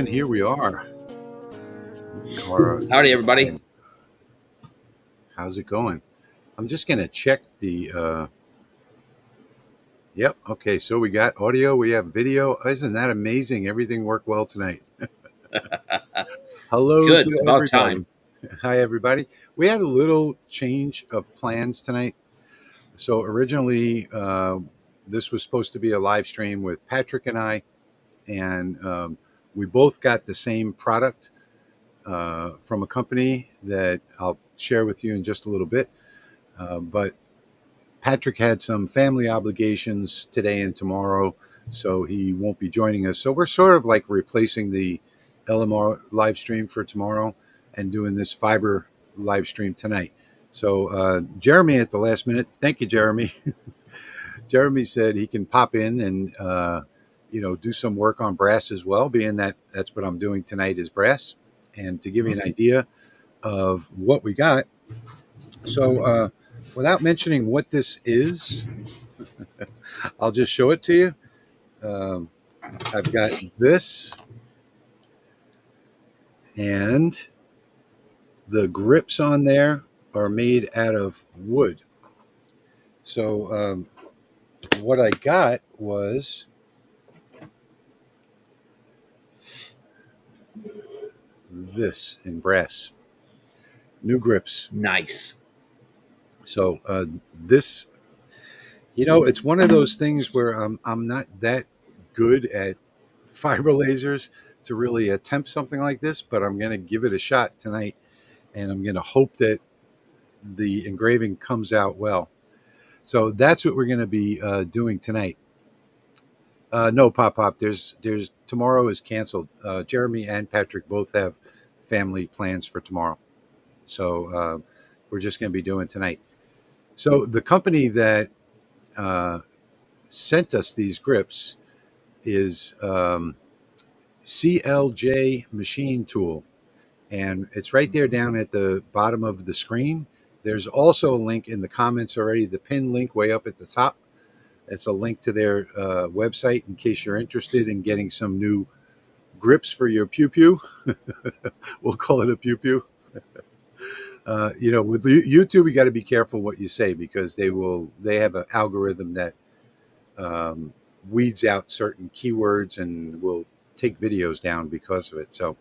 And here we are. Howdy, everybody. How's it going? I'm just going to check the... Yep. Okay. So we got audio. We have video. Isn't that amazing? Everything worked well tonight. Hello Good. It's to about everybody. time. Hi, everybody. We had a little change of plans tonight. So originally, this was supposed to be a live stream with Patrick and I, and we both got the same product from a company that I'll share with you in just a little bit. But Patrick had some family obligations today and tomorrow, so he won't be joining us. So we're sort of like replacing the LMR live stream for tomorrow and doing this fiber live stream tonight. So Jeremy at the last minute, thank you, Jeremy. Jeremy said he can pop in and do some work on brass as well, being that that's what I'm doing tonight is brass. And to give you an idea of what we got, so without mentioning what this is, I'll just show it to you. I've got this, and the grips on there are made out of wood. So what I got was this in brass, new grips. Nice. So this, it's one of those things where I'm not that good at fiber lasers to really attempt something like this, but I'm going to give it a shot tonight, and I'm going to hope that the engraving comes out well. So that's what we're going to be doing tonight. No, Pop. There's tomorrow is canceled. Jeremy and Patrick both have family plans for tomorrow, so we're just going to be doing tonight. So the company that sent us these grips is CLJ Machine Tool, and it's right there down at the bottom of the screen. There's also a link in the comments already, the pin link way up at the top. It's a link to their website in case you're interested in getting some new grips for your pew-pew. We'll call it a pew-pew. With YouTube, you got to be careful what you say because they have an algorithm that weeds out certain keywords and will take videos down because of it. So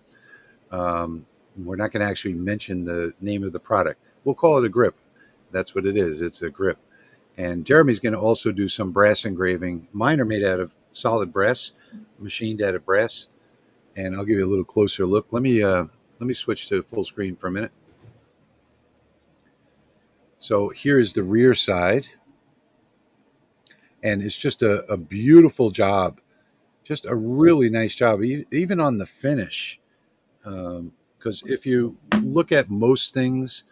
we're not going to actually mention the name of the product. We'll call it a grip. That's what it is. It's a grip. And Jeremy's going to also do some brass engraving. Mine are made out of solid brass, machined out of brass. And I'll give you a little closer look. Let me switch to full screen for a minute. So here's the rear side. And it's just a beautiful job. Just a really nice job, even on the finish. Because if you look at most things,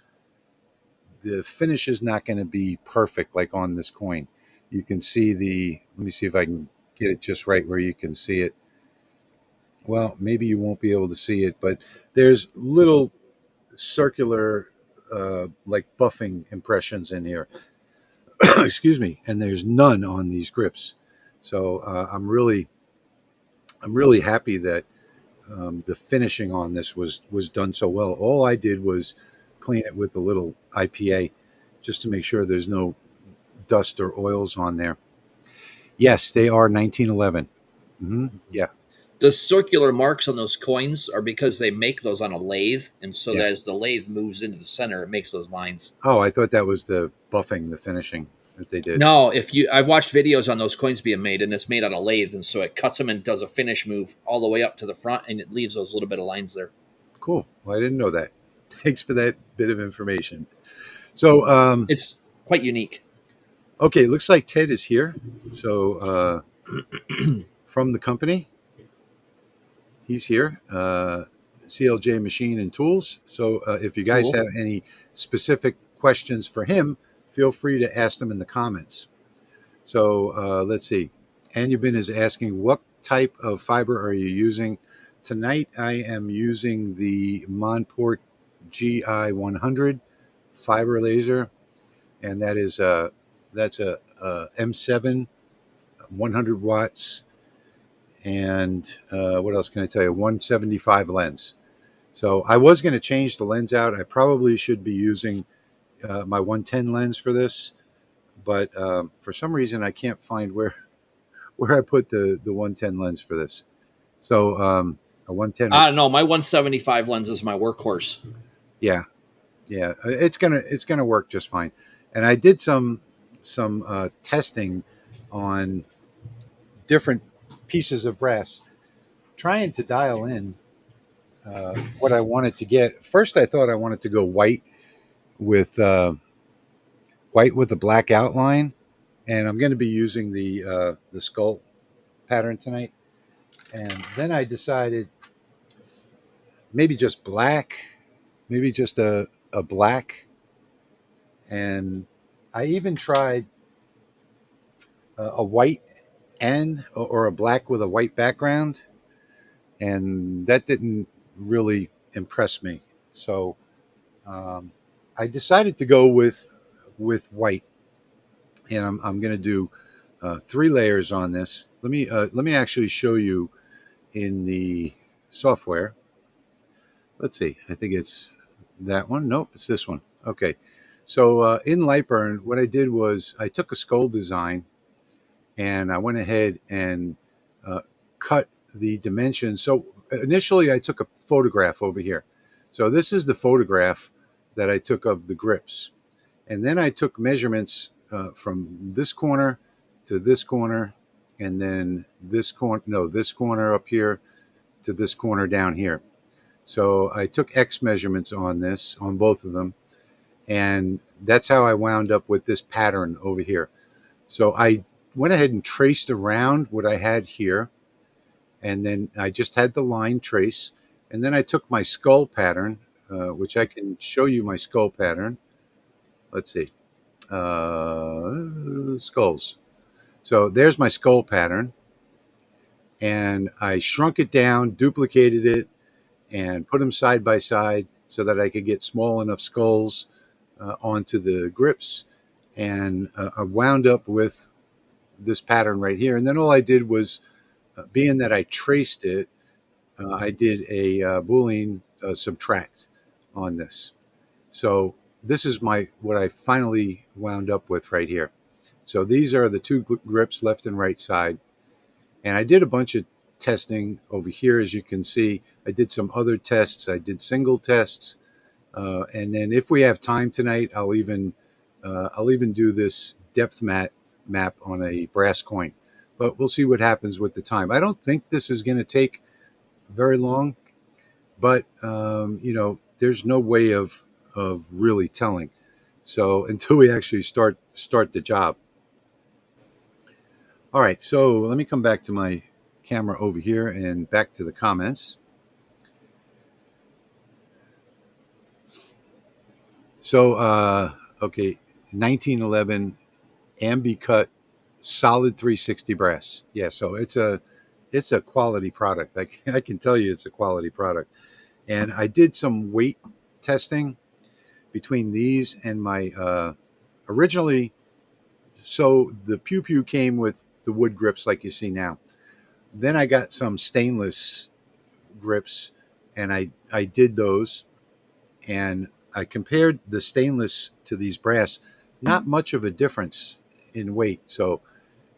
the finish is not going to be perfect like on this coin. You can see let me see if I can get it just right where you can see it. Well, maybe you won't be able to see it, but there's little circular like buffing impressions in here. Excuse me. And there's none on these grips. So I'm really happy that the finishing on this was done so well. All I did was clean it with a little IPA just to make sure there's no dust or oils on there. Yes, they are 1911. Mm-hmm. Yeah. The circular marks on those coins are because they make those on a lathe, and so that as the lathe moves into the center, it makes those lines. Oh, I thought that was the buffing, the finishing that they did. No, I've watched videos on those coins being made, and it's made on a lathe, and so it cuts them and does a finish move all the way up to the front, and it leaves those little bit of lines there. Cool. Well, I didn't know that. Thanks for that bit of information. So it's quite unique. Okay, it looks like Ted is here. So from the company, he's here. CLJ Machine and Tools. So if you guys have any specific questions for him, feel free to ask them in the comments. So let's see. Anyubin is asking, what type of fiber are you using? Tonight I am using the Monport GI 100 fiber laser, and that's a M7 100 watts, and what else can I tell you? 175 lens. So I was going to change the lens out. I probably should be using my 110 lens for this, but for some reason I can't find where I put the 110 lens for this. So a 110, I don't know. My 175 lens is my workhorse. yeah, yeah, it's gonna work just fine. And I did some testing on different pieces of brass, trying to dial in what I wanted to get. First, I thought I wanted to go with white with a black outline, and I'm going to be using the skull pattern tonight. And then I decided maybe just black, maybe just a black. And I even tried a white and or a black with a white background, and that didn't really impress me. So um, I decided to go with white, and I'm going to do 3 layers on this. Let me actually show you in the software. Let's see. I think it's that one. Nope, it's this one. Okay. So in Lightburn, what I did was I took a skull design and I went ahead and uh, cut the dimensions. So initially, I took a photograph over here. So this is the photograph that I took of the grips, and then I took measurements from this corner to this corner, and then this corner, no, this corner up here to this corner down here. So I took X measurements on this, on both of them, and that's how I wound up with this pattern over here. So I went ahead and traced around what I had here, and then I just had the line trace. And then I took my skull pattern, which I can show you my skull pattern. Let's see, skulls. So there's my skull pattern, and I shrunk it down, duplicated it, and put them side by side so that I could get small enough skulls onto the grips. And I wound up with this pattern right here. And then all I did was, being that I traced it, I did a Boolean subtract on this. So this is what I finally wound up with right here. So these are the 2 grips, left and right side. And I did a bunch of testing over here, as you can see. I did some other tests. I did single tests, and then if we have time tonight, I'll even do this depth map on a brass coin. But we'll see what happens with the time. I don't think this is going to take very long, but there's no way of really telling. So until we actually start the job. All right, so let me come back to my camera over here and back to the comments. So, okay, 1911 ambi cut solid 360 brass. Yeah, so it's a quality product. I can tell you it's a quality product. And I did some weight testing between these and my originally. So the Pew Pew came with the wood grips like you see now. Then I got some stainless grips, and I did those, and I compared the stainless to these brass. Not much of a difference in weight, so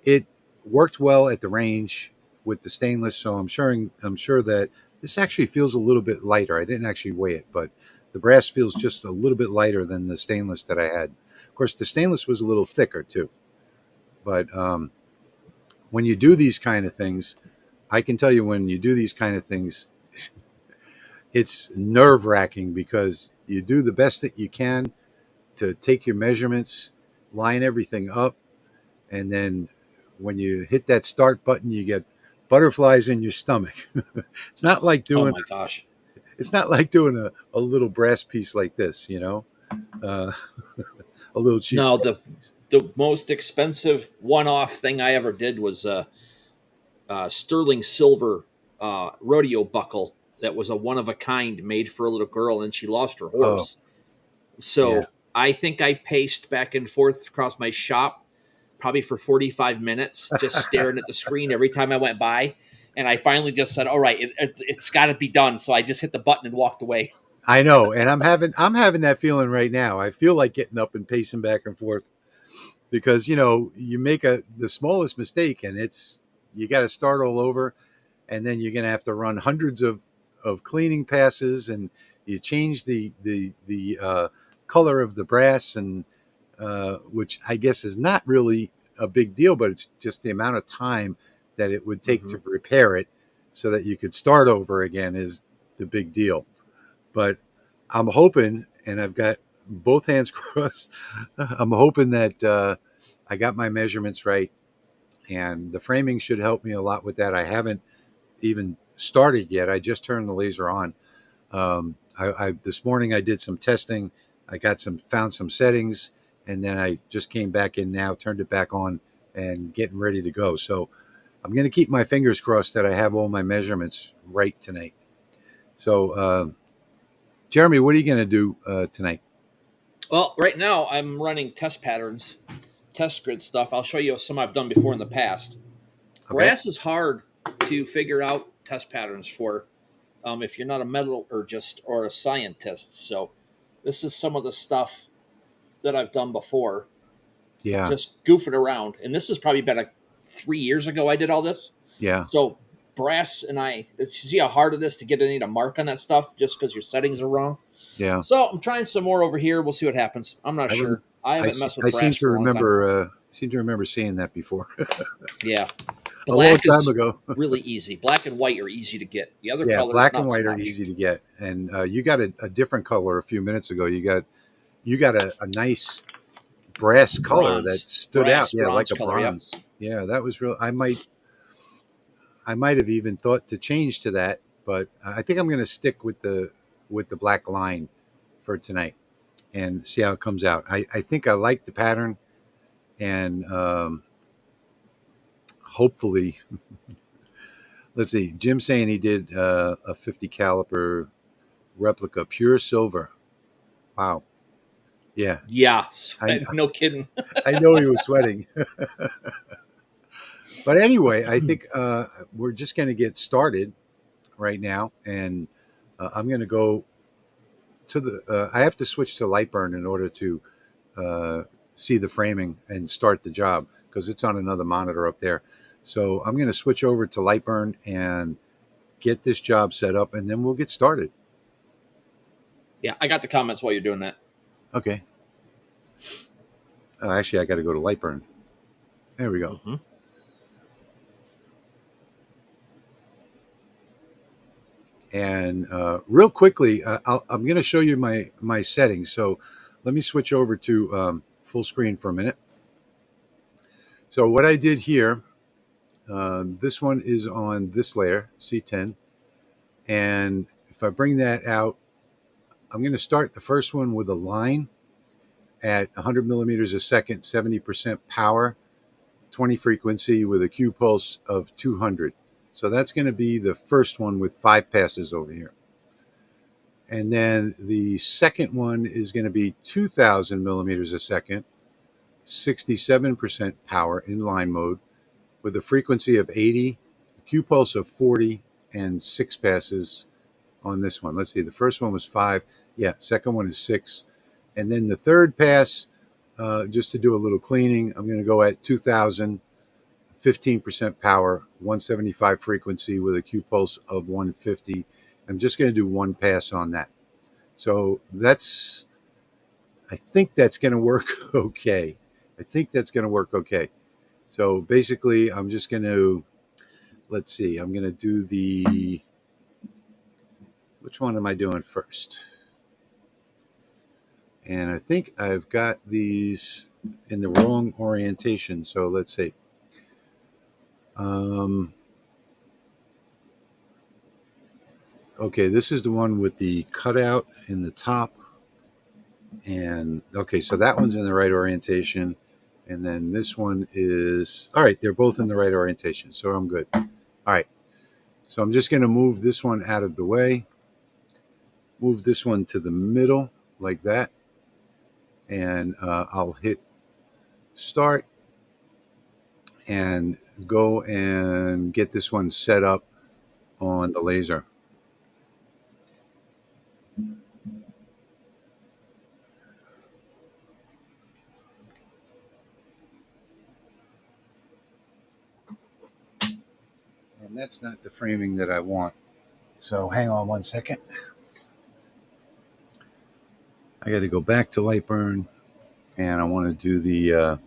it worked well at the range with the stainless. So I'm sure that this actually feels a little bit lighter. I didn't actually weigh it, but the brass feels just a little bit lighter than the stainless that I had. Of course, the stainless was a little thicker too. But when you do these kind of things, I can tell you when you do these kind of things, it's nerve wracking because you do the best that you can to take your measurements, line everything up, and then when you hit that start button, you get butterflies in your stomach. it's not like Oh doing my gosh. it's not like doing a little brass piece like this, uh, a little cheap. No, the most expensive one-off thing I ever did was sterling silver rodeo buckle that was a one of a kind made for a little girl, and she lost her Oh, horse. yeah. So I think I paced back and forth across my shop probably for 45 minutes, just staring at the screen every time I went by. And I finally just said, all right, it's got to be done. So I just hit the button and walked away. I know, and I'm having that feeling right now. I feel like getting up and pacing back and forth because you make the smallest mistake and you got to start all over, and then you're going to have to run hundreds of cleaning passes, and you change the color of the brass, and which I guess is not really a big deal, but it's just the amount of time that it would take Mm-hmm. to repair it so that you could start over again is the big deal. But I'm hoping, and I've got both hands crossed. I'm hoping that I got my measurements right, and the framing should help me a lot with that. I haven't even started yet. I just turned the laser on. I this morning I did some testing. I found some settings, and then I just came back in now, turned it back on, and getting ready to go. So I'm going to keep my fingers crossed that I have all my measurements right tonight. So, Jeremy, what are you going to do tonight? Well, right now I'm running test patterns, test grid stuff. I'll show you some I've done before in the past. Okay. Brass is hard to figure out test patterns for if you're not a metallurgist or a scientist. So this is some of the stuff that I've done before, Yeah. just goofing around. And this is probably about 3 years ago I did all this. Yeah. So brass and I see how hard it is to get any to mark on that stuff just because your settings are wrong. Yeah. So I'm trying some more over here. We'll see what happens. I'm not I rem- sure. I haven't messed with I seem brass to for a long time. remember. Seem to remember seeing that before. Yeah. A long Black time is ago. really easy. Black and white are easy to get. The other Yeah, colors, black and not so white are much. easy to get, and you got a different color a few minutes ago. You got a nice brass color that Bronze. stood out. Brass, Yeah, like bronze a color. Yep. bronze. Yeah, that was real. I might have even thought to change to that, but I think I'm going to stick with the black line for tonight and see how it comes out. I think I like the pattern, and hopefully, let's see. Jim's saying he did a 50 caliber replica, pure silver. Wow. Yeah, Yeah. I No kidding. I know he was sweating. But anyway, I think we're just going to get started right now, and I'm going to go to the. I have to switch to Lightburn in order to uh, see the framing and start the job because it's on another monitor up there. So I'm going to switch over to Lightburn and get this job set up, and then we'll get started. Yeah, I got the comments while you're doing that. Okay. Actually, I got to go to Lightburn. There we go. Mm-hmm. And real quickly, I'm going to show you my settings. So let me switch over to full screen for a minute. So what I did here, this one is on this layer, C10. And if I bring that out, I'm going to start the first one with a line at 100 millimeters a second, 70% power, 20 frequency with a Q pulse of 200. So that's going to be the first one with 5 passes over here. And then the second one is going to be 2,000 millimeters a second, 67% power in line mode with a frequency of 80, a Q pulse of 40, and 6 passes on this one. Let's see, the first one was 5. Yeah, second one is 6. And then the third pass, just to do a little cleaning, I'm going to go at 2,000, 15% power, 175 frequency with a Q pulse of 150. I'm just going to do one pass on that. So I think that's going to work okay. I think that's going to work okay. So basically, I'm just going to, let's see, I'm going to do which one am I doing first? And I think I've got these in the wrong orientation. So let's see. Okay, this is the one with the cutout in the top. And okay, so that one's in the right orientation. And then this one is, all right, they're both in the right orientation. So I'm good. All right. So I'm just going to move this one out of the way, move this one to the middle like that. And I'll hit start and go and get this one set up on the laser. And that's not the framing that I want. So hang on one second. I got to go back to Lightburn, and I want to do the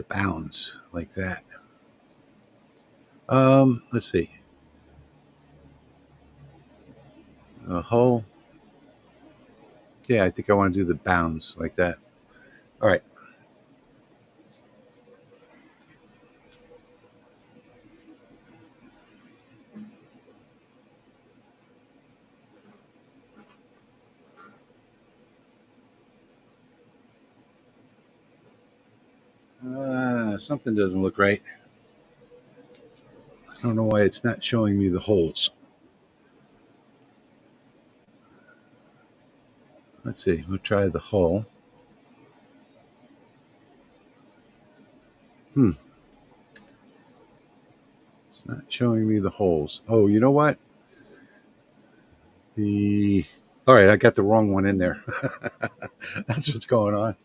bounds like that. Let's see. A hull. Yeah, I think I want to do the bounds like that. All right. Something doesn't look right. I don't know why it's not showing me the holes. Let's see. We'll try the hull. It's not showing me the holes. Oh, you know what? The All right, I got the wrong one in there. That's what's going on.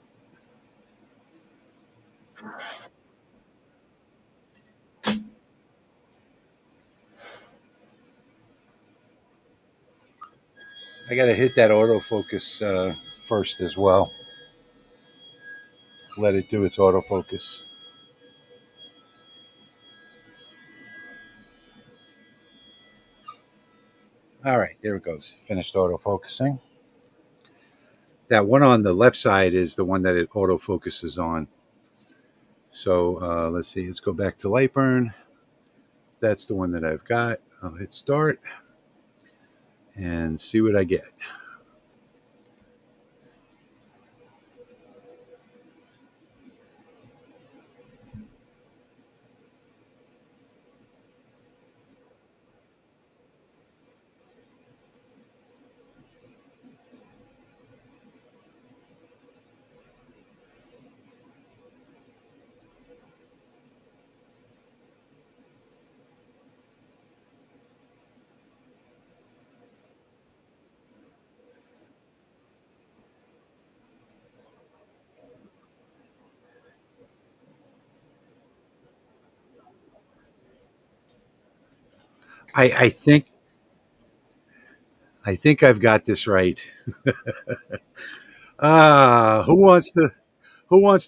I got to hit that autofocus first as well. Let it do its autofocus. All right, there it goes. Finished autofocusing. That one on the left side is the one that it autofocuses on. So let's see. Let's go back to Lightburn. That's the one that I've got. I'll hit start and see what I get. I think I've got this right. Ah, who wants to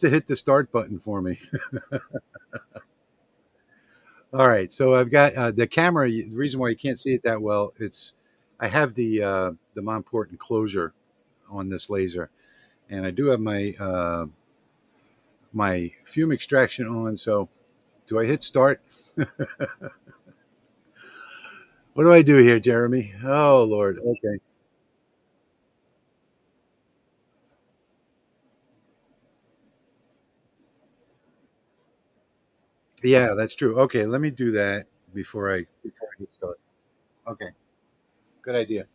hit the start button for me? All right, so I've got the camera. The reason why you can't see it that well, it's I have the mount port enclosure on this laser, and I do have my fume extraction on. So, do I hit start? What do I do here, Jeremy? Oh Lord. Okay. Yeah, that's true. Okay, let me do that before I hit start. Okay, good idea.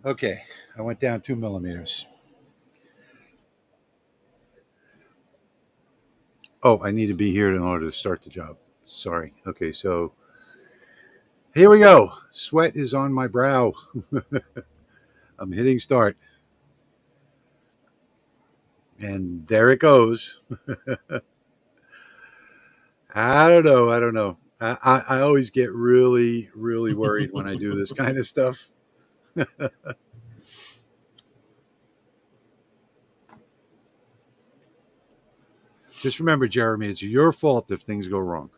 Okay, I went down 2 millimeters. Oh, I need to be here in order to start the job. Sorry. Okay, so here we go. Sweat is on my brow. I'm hitting start, and there it goes. I don't know. I don't know. I always get really, really worried when I do this kind of stuff. Just remember, Jeremy, it's your fault if things go wrong.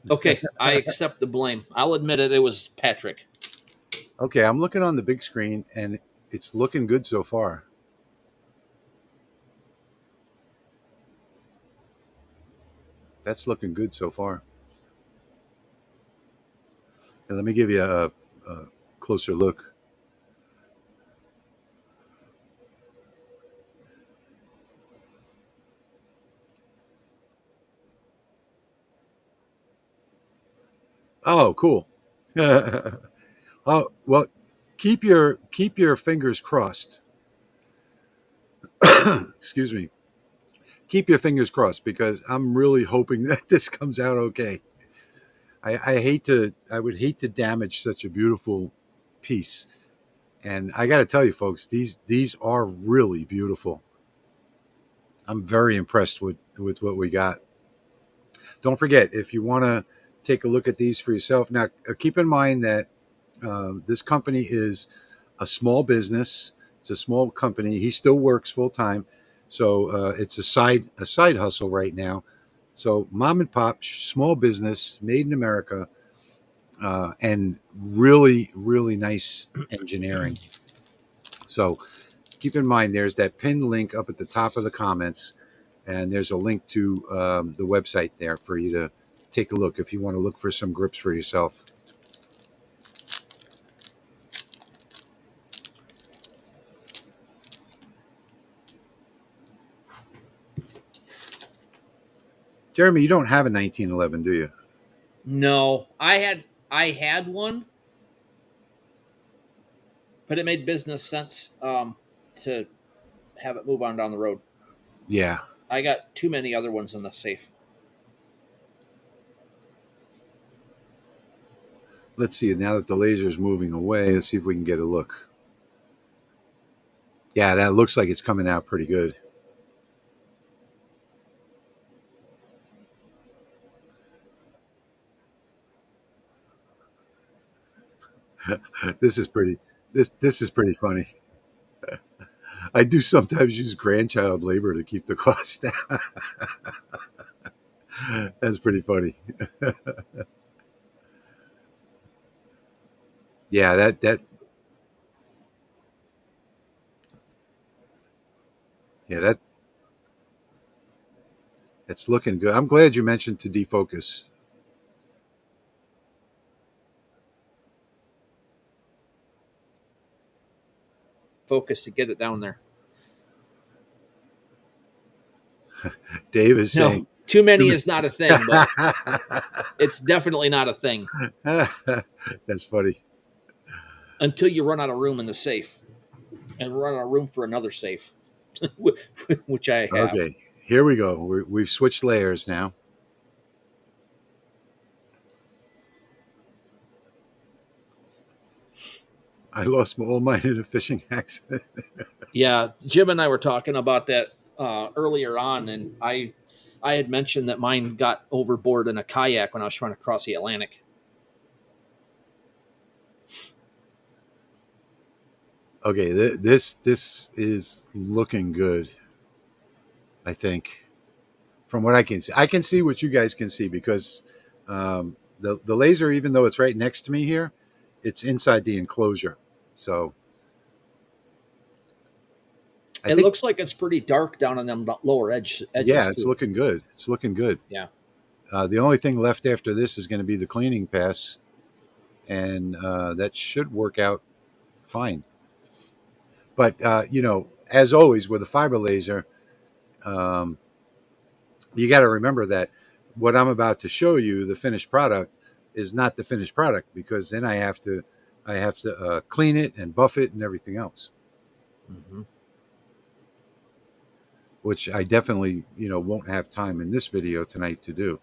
Okay, I accept the blame. I'll admit it. It was Patrick. Okay, I'm looking on the big screen, and it's looking good so far. That's looking good so far. And let me give you a closer look. Oh, cool. Oh well, keep your fingers crossed. excuse me, keep your fingers crossed because I'm really hoping that this comes out okay. I would hate to damage such a beautiful piece. And I got to tell you, folks, these are really beautiful. I'm very impressed with what we got. Don't forget, if you want to take a look at these for yourself, now keep in mind that this company is a small business. It's a small company. He still works full time, so it's a side hustle right now. So mom and pop, small business, made in America, and really really nice engineering. So keep in mind, there's that pinned link up at the top of the comments, and there's a link to the website there for you to take a look if you want to look for some grips for yourself. Jeremy, you don't have a 1911, do you? No, I had one, but it made business sense to have it move on down the road. Yeah. I got too many other ones in the safe. Let's see. Now that the laser is moving away, let's see if we can get a look. Yeah, that looks like it's coming out pretty good. This is pretty. This is pretty funny. I do sometimes use grandchild labor to keep the cost down. That's pretty funny. Yeah, that yeah that's looking good. I'm glad you mentioned to defocus. Focus to get it down there. Dave is No, saying too many is not a thing, but it's definitely not a thing that's funny. until you run out of room in the safe and run out of room for another safe, which I have. Okay, here we go. We've switched layers now. I lost all mine in a fishing accident. Yeah, Jim and I were talking about that earlier on, and I had mentioned that mine got overboard in a kayak when I was trying to cross the Atlantic. Okay, this is looking good. I think from what I can see, I can see what you guys can see because the laser, even though it's right next to me here, it's inside the enclosure. So I It think looks like it's pretty dark down on them lower edges yeah, it's too. looking good. It's looking good. Yeah, The only thing left after this is going to be the cleaning pass, and that should work out fine. But as always with a fiber laser, um, you got to remember that what I'm about to show you, the finished product, is not the finished product because then I have to clean it and buff it and everything else, hmm which I definitely won't have time in this video tonight to do.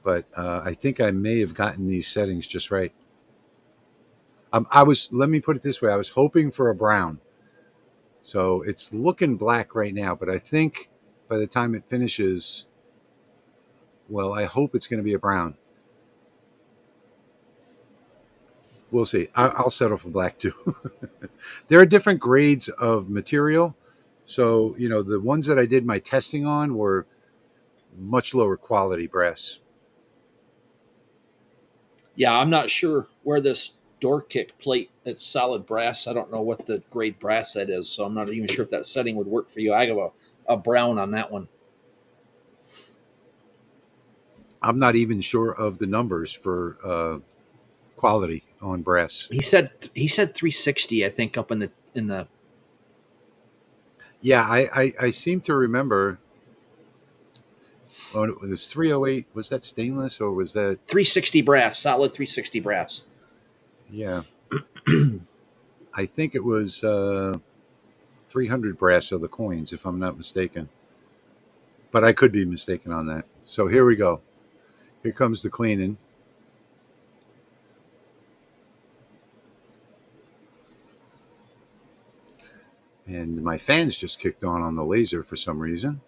But I think I may have gotten these settings just right. Let me put it this way: I was hoping for a brown, so it's looking black right now. But I think by the time it finishes, well, I hope it's going to be a brown. We'll see. I'll settle for black too. There are different grades of material, so the ones that I did my testing on were much lower quality brass. yeah. I'm not sure where this door kick plate. It's solid brass. I don't know what the grade brass that is, so I'm not even sure if that setting would work for you. I have a brown on that one. I'm not even sure of the numbers for quality on brass. He said 360. I think up in the Yeah, I seem to remember. Oh, it was 308. Was that stainless or was that? 360 brass, solid 360 brass. Yeah, I think it was. 300 brass are the coins, if I'm not mistaken. But I could be mistaken on that. So here we go. Here comes the cleaning. And my fans just kicked on the laser for some reason.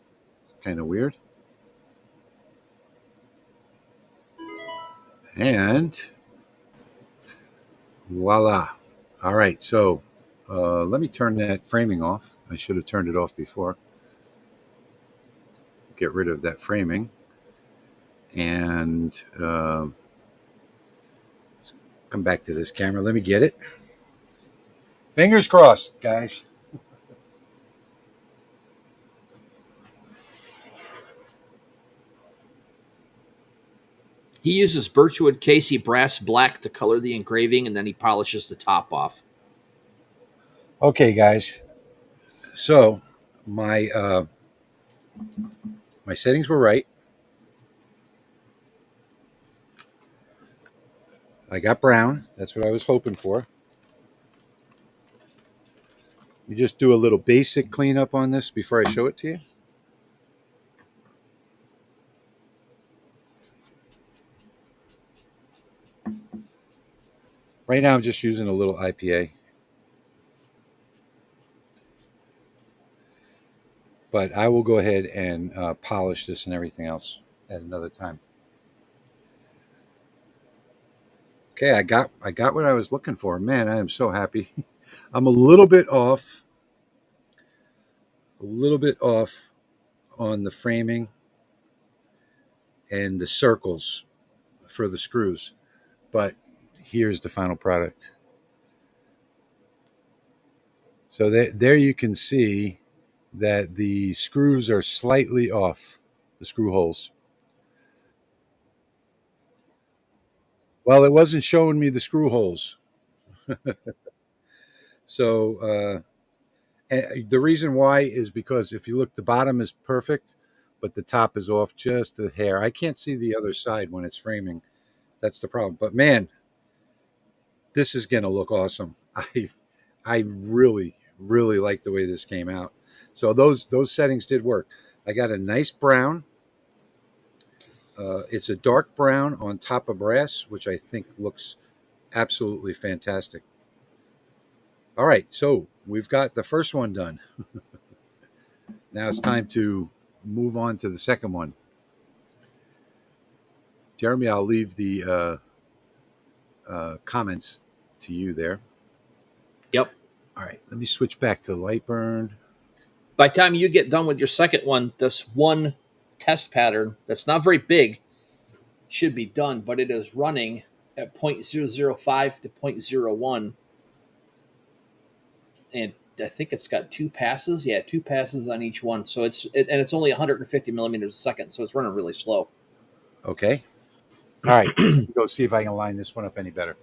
Kind of weird. And voila. All right, so let me turn that framing off. I should have turned it off before. Get rid of that framing. And come back to this camera. Let me get it. Fingers crossed, guys. He uses Birchwood Casey brass black to color the engraving, and then he polishes the top off. Okay, guys. So my my settings were right. I got brown. That's what I was hoping for. You just do a little basic cleanup on this before I show it to you. Right now, I'm just using a little IPA. But I will go ahead and polish this and everything else at another time. Okay, I got what I was looking for. Man, I am so happy. I'm a little bit off on the framing and the circles for the screws. But here's the final product. So there you can see that the screws are slightly off, the screw holes. Well, it wasn't showing me the screw holes. So the reason why is because if you look, the bottom is perfect, but the top is off just a hair. I can't see the other side when it's framing. That's the problem. But man, this is going to look awesome. I really, really like the way this came out. So those settings did work. I got a nice brown. It's a dark brown on top of brass, which I think looks absolutely fantastic. All right, so we've got the first one done. Now it's time to move on to the second one. Jeremy, I'll leave the comments to you there. Yep. All right, let me switch back to light burn. By the time you get done with your second one, this one test pattern that's not very big should be done, but it is running at 0.005 to 0.01. And I think it's got two passes. Yeah, two passes on each one. So it's only 150 millimeters a second, so it's running really slow. Okay. All right, let me go see if I can line this one up any better.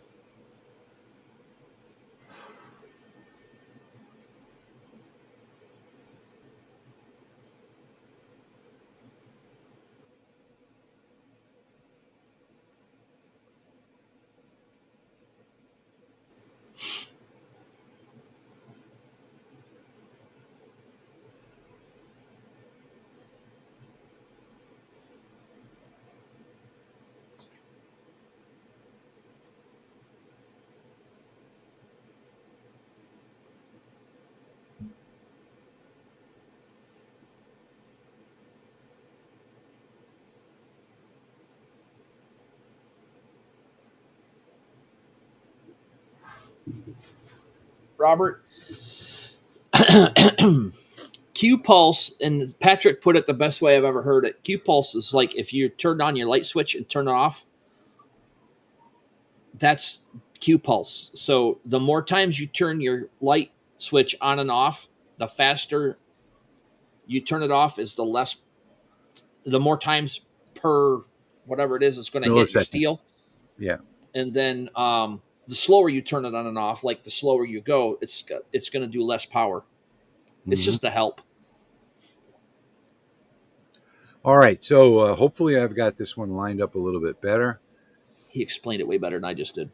Robert, Q pulse, and Patrick put it the best way I've ever heard it. Q pulse is like if you turn on your light switch and turn it off. That's Q pulse. So the more times you turn your light switch on and off, the faster you turn it off is the more times per whatever it is it's going to hit your Millisecond. steel. Yeah. And then the slower you turn it on and off, like the slower you go, it's going to do less power. It's Mm-hmm. just to help. All right, so hopefully I've got this one lined up a little bit better. He explained it way better than I just did.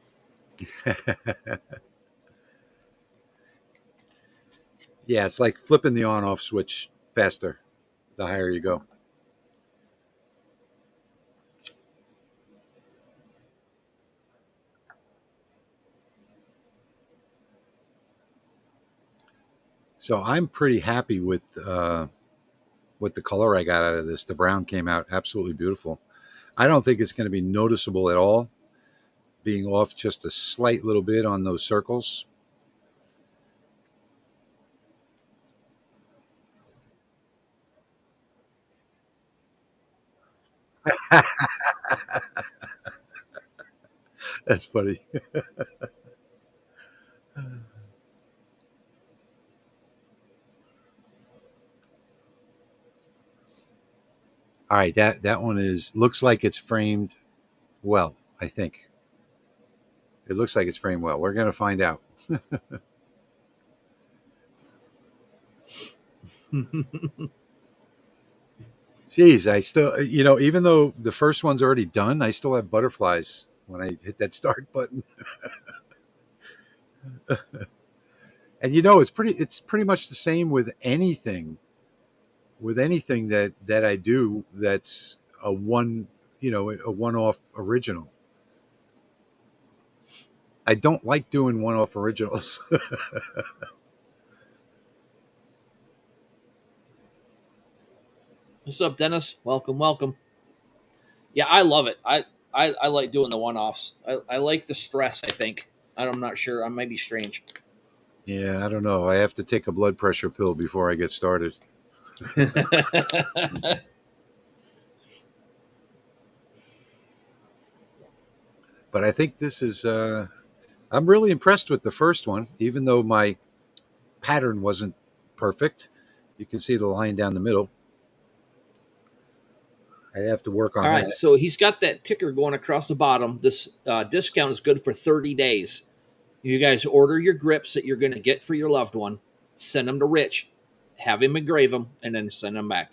Yeah, it's like flipping the on-off switch faster the higher you go. So I'm pretty happy with the color I got out of this. The brown came out absolutely beautiful. I don't think it's going to be noticeable at all, being off just a slight little bit on those circles. That's funny. All right, that one is looks like it's framed well. I think it looks like it's framed well. We're going to find out. Geez, I still, even though the first one's already done, I still have butterflies when I hit that start button. And it's pretty much the same with anything that I do that's a one-off original. I don't like doing one-off originals. What's up, Dennis? Welcome, welcome. Yeah, I love it. I like doing the one offs. I like the stress. I think I'm not sure. I might be strange. Yeah, I don't know. I have to take a blood pressure pill before I get started. But I think this is. I'm really impressed with the first one, even though my pattern wasn't perfect. You can see the line down the middle. I have to work All on right, that. so he's got that ticker going across the bottom. This discount is good for 30 days. You guys order your grips that you're going to get for your loved one, send them to Rich, have him engrave them, and then send them back.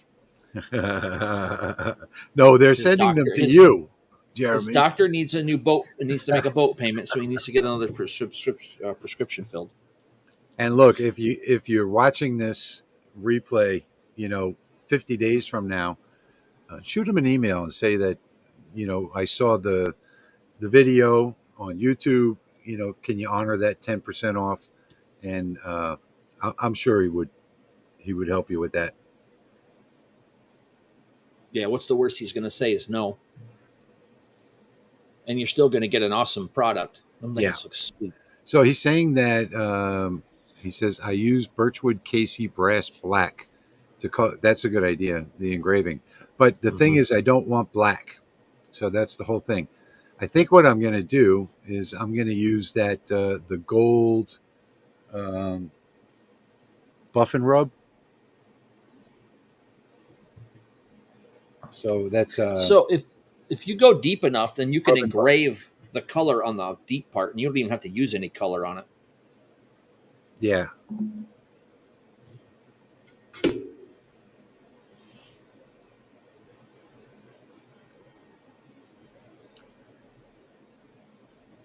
No, they're His sending them doctor, to you, his Jeremy. doctor needs a new boat and needs to make a boat payment, so he needs to get another prescription filled. And look, if you're watching this replay, you know, 50 days from now, shoot him an email and say that, I saw the video on YouTube. Can you honor that 10% off? And I'm sure he would help you with that. Yeah, what's the worst he's going to say is no, and you're still going to get an awesome product. I'm thinking Yeah. this looks sweet. So he's saying that he says I use Birchwood Casey brass black to cut. That's a good idea. The engraving, but the thing Mm-hmm. is, I don't want black. So that's the whole thing. I think what I'm going to do is I'm going to use the gold um, buff and rub. So that's So if you go deep enough, then you can rub and buff. engrave the color on the deep part, and you don't even have to use any color on it. Yeah.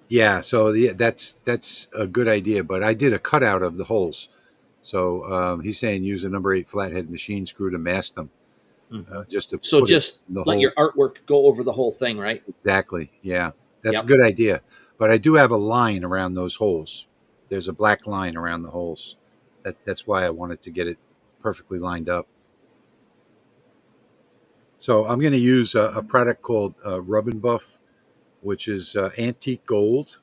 Yeah, so that's a good idea, but I did a cutout of the holes. So he's saying use a number 8 flathead machine screw to mask them, Mm-hmm. just to So put it just in the let hole. your artwork go over the whole thing, right? Exactly. Yeah, that's a Yep. good idea. But I do have a line around those holes. There's a black line around the holes. That's why I wanted to get it perfectly lined up. So I'm going to use a product called Rub and Buff, which is antique gold,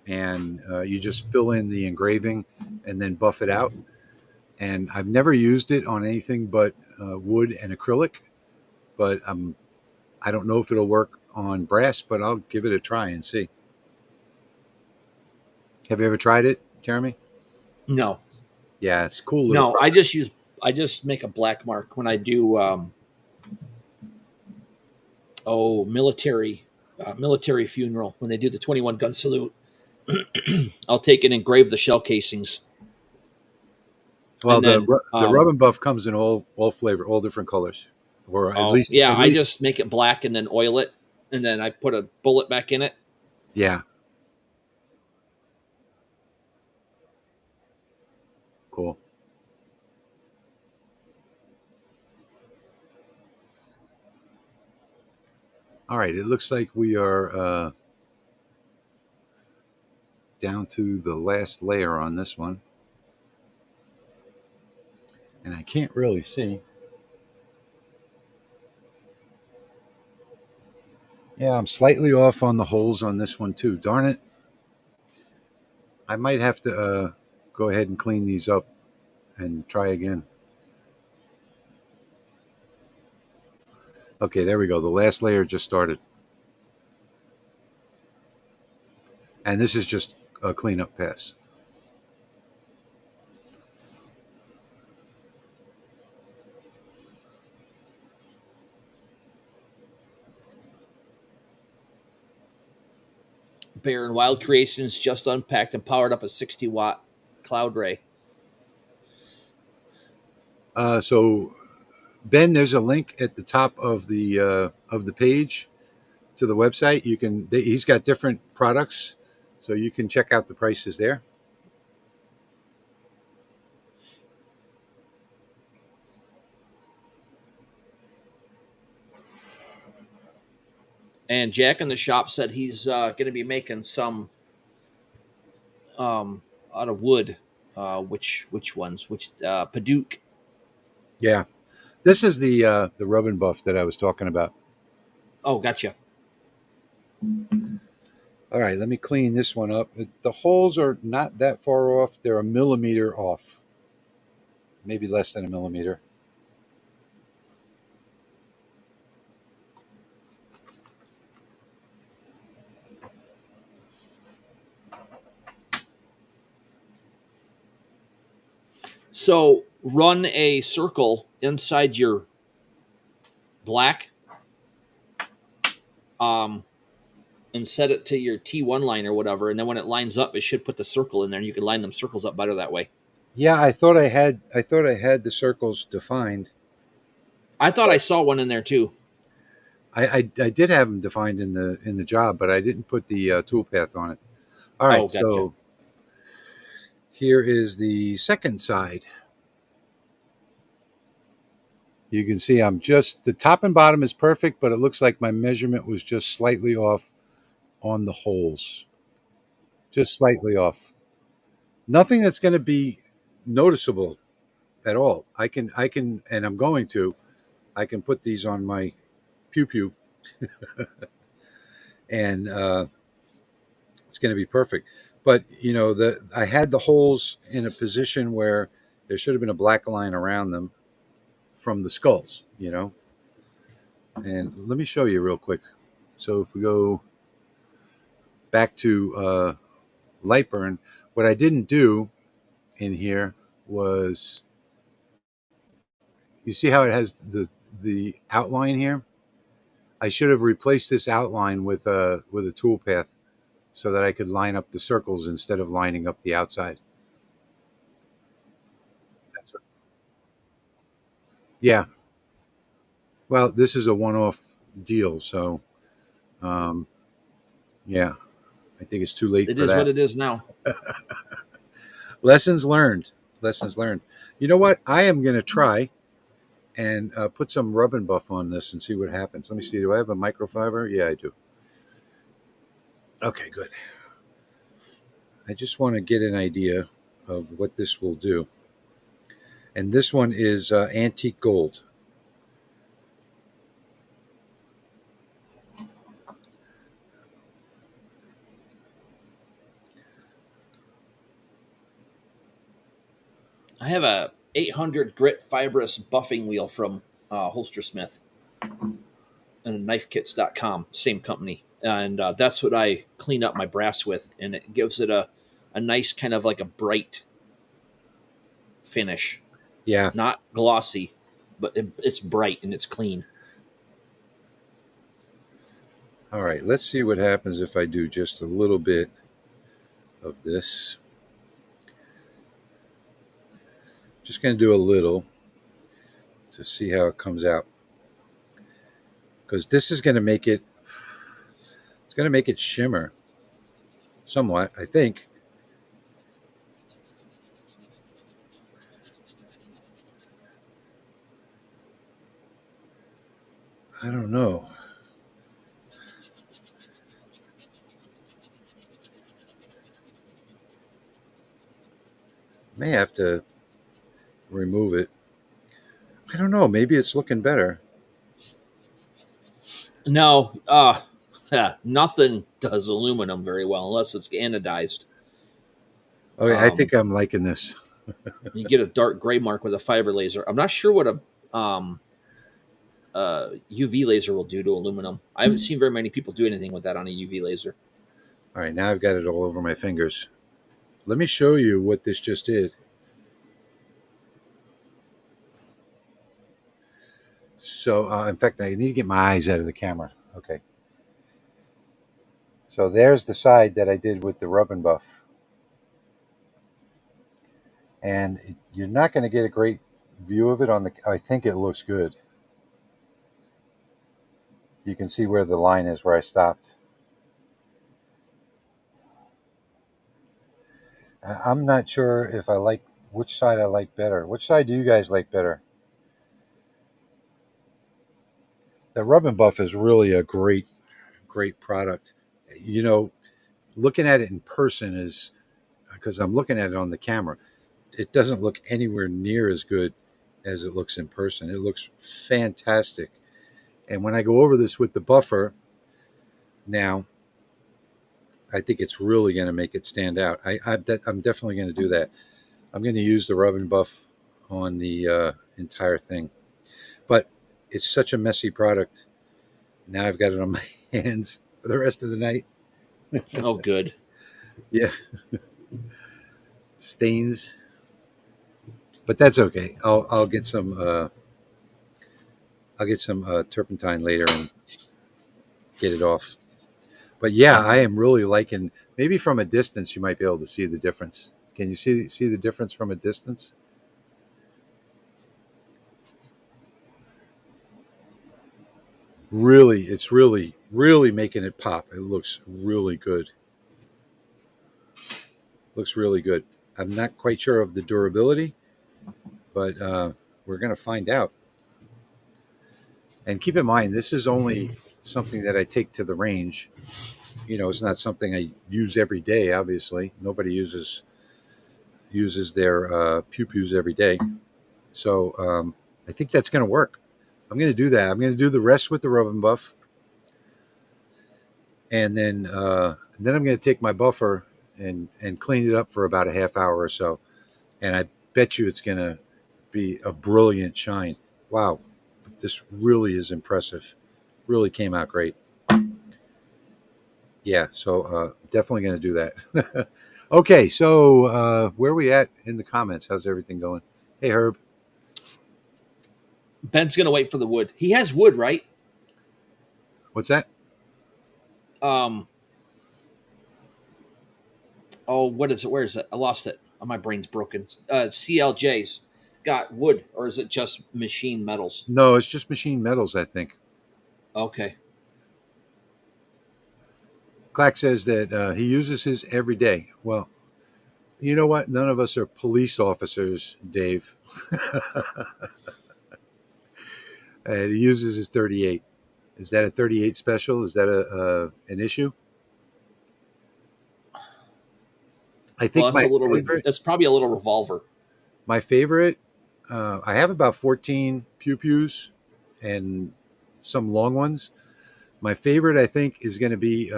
and you just fill in the engraving and then buff it out. And I've never used it on anything but wood and acrylic, but I don't know if it'll work on brass, but I'll give it a try and see. Have you ever tried it, Jeremy? No, Yeah, it's a cool little no. product. I just make a black mark when I do military funeral when they do the 21 gun salute. I'll take and engrave the shell casings, Well, and the then ru- the rub and buff comes in all flavor, all different colors, or at oh least yeah, at I least just make it black and then oil it, and then I put a bullet back in it. yeah, cool. All right, it looks like we are down to the last layer on this one. And I can't really see. Yeah, I'm slightly off on the holes on this one too. Darn it. I might have to go ahead and clean these up and try again. Okay, there we go. The last layer just started. And this is just a cleanup pass. Bear and Wild Creations just unpacked and powered up a 60-watt cloud ray. So Ben, there's a link at the top of the page to the website. He's got different products, so you can check out the prices there. And Jack in the shop said he's going to be making some out of wood. Which ones? Which Paduke? Yeah, this is the rub and buff that I was talking about. Oh, gotcha. All right, let me clean this one up. The holes are not that far off. They're a millimeter off, maybe less than a millimeter. So run a circle inside your black, and set it to your T1 line or whatever, and then when it lines up, it should put the circle in there, and you can line them circles up better that way. Yeah, I thought I had the circles defined. I thought I saw one in there too. I did have them defined in the job, but I didn't put the toolpath on it. All Oh, right, gotcha. so here is the second side. You can see the top and bottom is perfect, but it looks like my measurement was just slightly off on the holes. Just slightly off. Nothing that's going to be noticeable at all. And I'm going to, I can put these on my pew pew and it's going to be perfect. But I had the holes in a position where there should have been a black line around them from the skulls, And let me show you real quick. So if we go back to Lightburn, what I didn't do in here was, you see how it has the outline here? I should have replaced this outline with a toolpath so that I could line up the circles instead of lining up the outside. That's what, yeah. Well, this is a one-off deal, so um, yeah, I think it's too late It for is what that. it is now. Lessons learned. Lessons learned. You know what? I am going to try and put some rub and buff on this and see what happens. Let me see. Do I have a microfiber? Yeah, I do. Okay, good. I just want to get an idea of what this will do. And this one is antique gold. I have a 800 grit fibrous buffing wheel from Holster Smith and knifekits.com, same company. And that's what I clean up my brass with, and it gives it a nice kind of like a bright finish. Yeah. Not glossy, but it's bright and it's clean. All right. Let's see what happens if I do just a little bit of this. Just going to do a little to see how it comes out. Because this is going to make it, it's going to make it shimmer somewhat, I think. I don't know. May have to remove it. I don't know. Maybe it's looking better. No, nothing does aluminum very well unless it's anodized. Okay, I Um, think I'm liking this. you get a dark gray mark with a fiber laser. I'm not sure what UV laser will do to aluminum. I haven't seen very many people do anything with that on a UV laser. All right, now I've got it all over my fingers. Let me show you what this just did. So, in fact, I need to get my eyes out of the camera. Okay. So there's the side that I did with the rub and buff. And you're not going to get a great view of it on the, I think it looks good. You can see where the line is where I stopped. I'm not sure if I like which side I like better. Which side do you guys like better? The rub and buff is really a great product. You know, looking at it in person is because I'm looking at it on the camera. It doesn't look anywhere near as good as it looks in person. It looks fantastic. And when I go over this with the buffer now, I think it's really going to make it stand out. I'm definitely going to do that. I'm going to use the rub and buff on the entire thing. But it's such a messy product. Now I've got it on my hands for the rest of the night. Oh, good. Yeah, stains, but that's okay. I'll get some turpentine later and get it off. But yeah, I am really liking. Maybe from a distance, you might be able to see the difference. Can you see the difference from a distance? Really, it's really making it pop. It looks really good. Looks really good. I'm not quite sure of the durability, but we're going to find out. And keep in mind, this is only something that I take to the range. You know, it's not something I use every day. Obviously, nobody uses their pew pews every day. So I think that's going to work. I'm going to do that. I'm going to do the rest with the rub and buff, and then I'm going to take my buffer and clean it up for about a half hour or so. And I bet you it's going to be a brilliant shine. Wow, this really is impressive. Really came out great. Yeah, so definitely going to do that. Okay, so where are we at in the comments? How's everything going? Hey, Herb. Ben's gonna wait for the wood. He has wood, right? What's that? Um. Oh, what is it? Where is it? I lost it. Oh, my brain's broken. CLJ's got wood, or is it just machine metals? No, it's just machine metals, I think. Okay. Clack says that he uses his every day. Well, you know what? None of us are police officers, Dave. And he uses his 38. Is that a 38 special? Is that an issue? I Well, think my favorite. that's probably a little revolver. My favorite. I have about 14 pew pews and some long ones. My favorite, I think, is going to be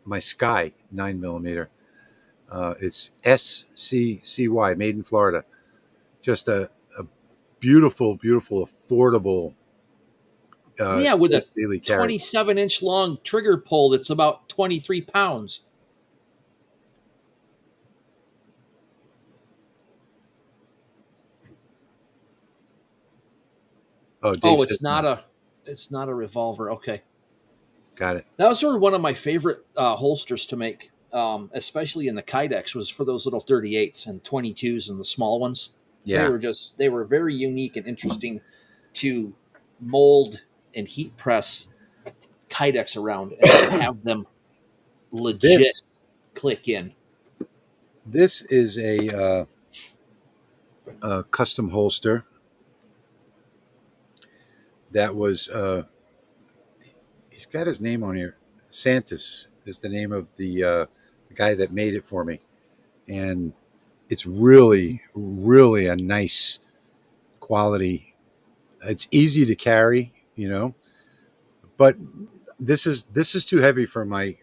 my Sky 9 millimeter. It's SCCY, made in Florida. Just a beautiful, affordable Yeah, with a daily carry. 27-inch long trigger pull that's about 23 pounds. Oh, Dave Oh, says no. it's not a revolver. Okay. Got it. That was sort of one of my favorite holsters to make, especially in the Kydex, was for those little 38s and 22s and the small ones. Yeah. They were very unique and interesting to mold and heat press Kydex around and then have them legit This click in. this is a custom holster that was. He's got his name on here. Santos is the name of the guy that made it for me, and it's really, really a nice quality. It's easy to carry, but this is too heavy for my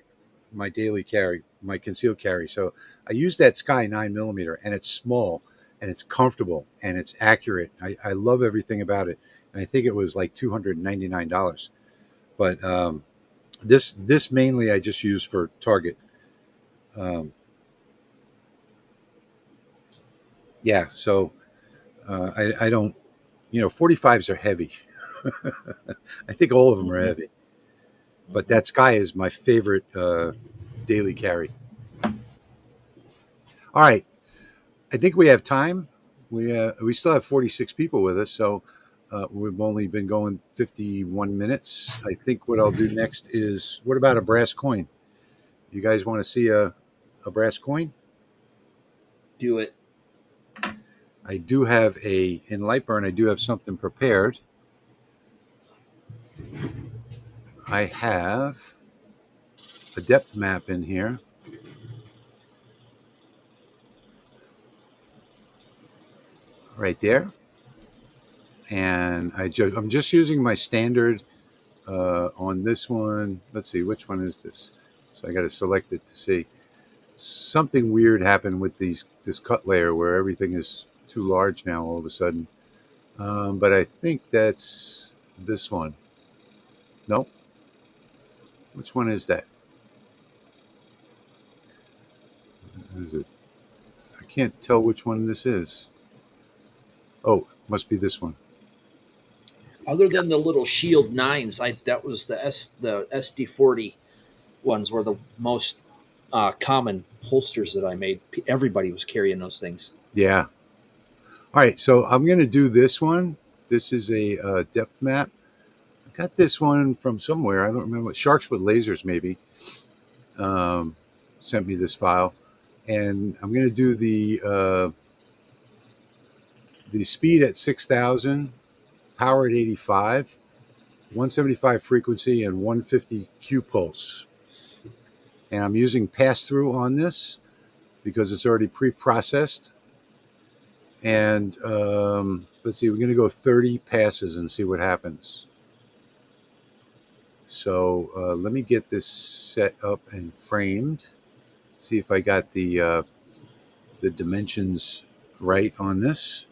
daily carry, my concealed carry. So I use that Sky 9 millimeter, and it's small, and it's comfortable, and it's accurate. I love everything about it, and I think it was like $299. But this mainly I just use for Target. Um, yeah, so I don't, 45s are heavy. I think all of them are Mm-hmm. heavy, but that Sky is my favorite daily carry. All right, I think we have time. We still have 46 people with us, so we've only been going 51 minutes. I think what I'll do next is, what about a brass coin? You guys want to see a brass coin? Do it. I do have in Lightburn. I do have something prepared. I have a depth map in here, right there, and I'm just using my standard on this one. Let's see, which one is this? So I got to select it to see. Something weird happened with this cut layer where everything is too large now all of a sudden. But I think that's this one. Nope. Which one is that? Is it? I can't tell which one this is. Oh, must be this one. Other than the little Shield nines, that was the SD40 ones were the most common holsters that I made. Everybody was carrying those things. Yeah. All right. So I'm going to do this one. This is a depth map. I got this one from somewhere. I don't remember. Sharks with Lasers, maybe, um, sent me this file. And I'm going to do the speed at 6,000, power at 85, 175 frequency, and 150 Q pulse. And I'm using pass through on this because it's already pre-processed. And let's see, we're going to go 30 passes and see what happens. So let me get this set up and framed. See if I got the dimensions right on this.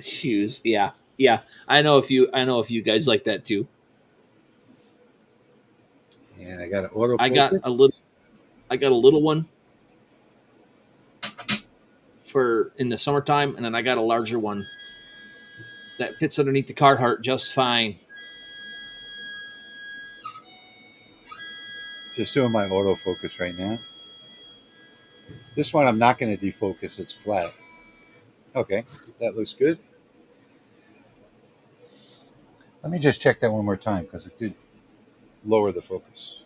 Shoes, yeah, yeah. I know if you guys like that too. And I got an I got a little. autofocus. I got a little one for in the summertime, and then I got a larger one that fits underneath the Carhartt just fine. Just doing my autofocus right now. This one I'm not going to defocus. It's flat. Okay, that looks good. Let me just check that one more time because it did lower the focus.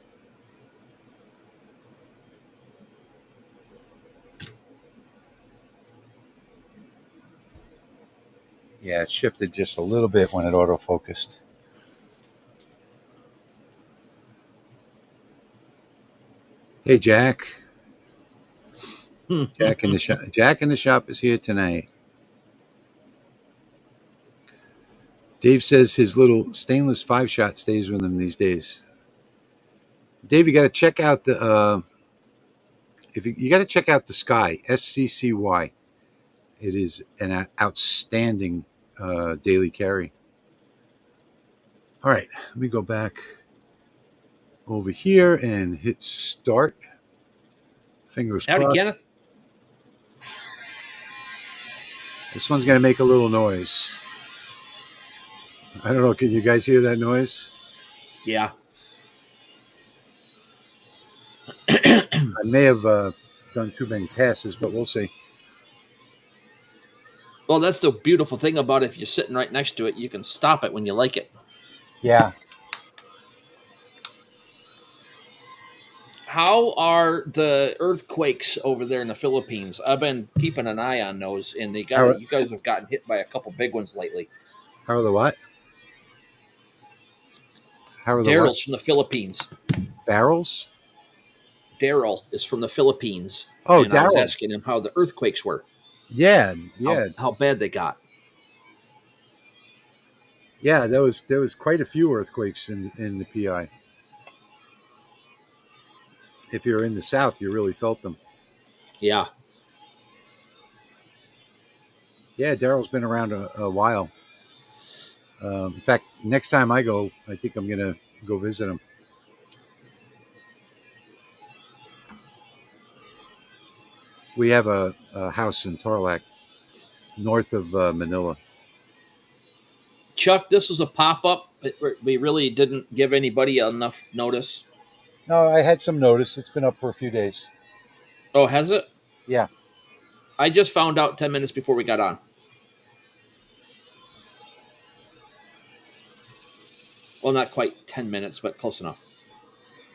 Yeah, it shifted just a little bit when it autofocused. Hey, Jack. Jack in the shop. Jack in the shop is here tonight. Dave says his little stainless 5-shot stays with him these days. Dave, you got to check out the if you got to check out the Sky SCCY. It is an outstanding daily carry. All right, let me go back over here and hit start. Fingers Howdy, crossed. Kenneth. This one's going to make a little noise. I don't know. Can you guys hear that noise? Yeah. I may have done too many passes, but we'll see. Well, that's the beautiful thing about it. If you're sitting right next to it, you can stop it when you like it. Yeah. How are the earthquakes over there in the Philippines? I've been keeping an eye on those, and How are, you guys have gotten hit by a couple big ones lately. how are the what? How are the what? Daryl's from the Philippines. Barrels? Daryl is from the Philippines, Oh, and I was Daryl. asking him how the earthquakes were, Yeah, yeah, how bad they got. yeah. There was quite a few earthquakes in the PI. If you're in the South, you really felt them. Yeah, Yeah, Daryl's been around a while. In fact, next time I go, I think I'm gonna go visit him. We have a house in Tarlac, north of Manila. Chuck, this was a pop up. We really didn't give anybody enough notice. No, I had some notice. It's been up for a few days. Oh, has it? Yeah, I just found out 10 minutes before we got on. Well, not quite 10 minutes, but close enough.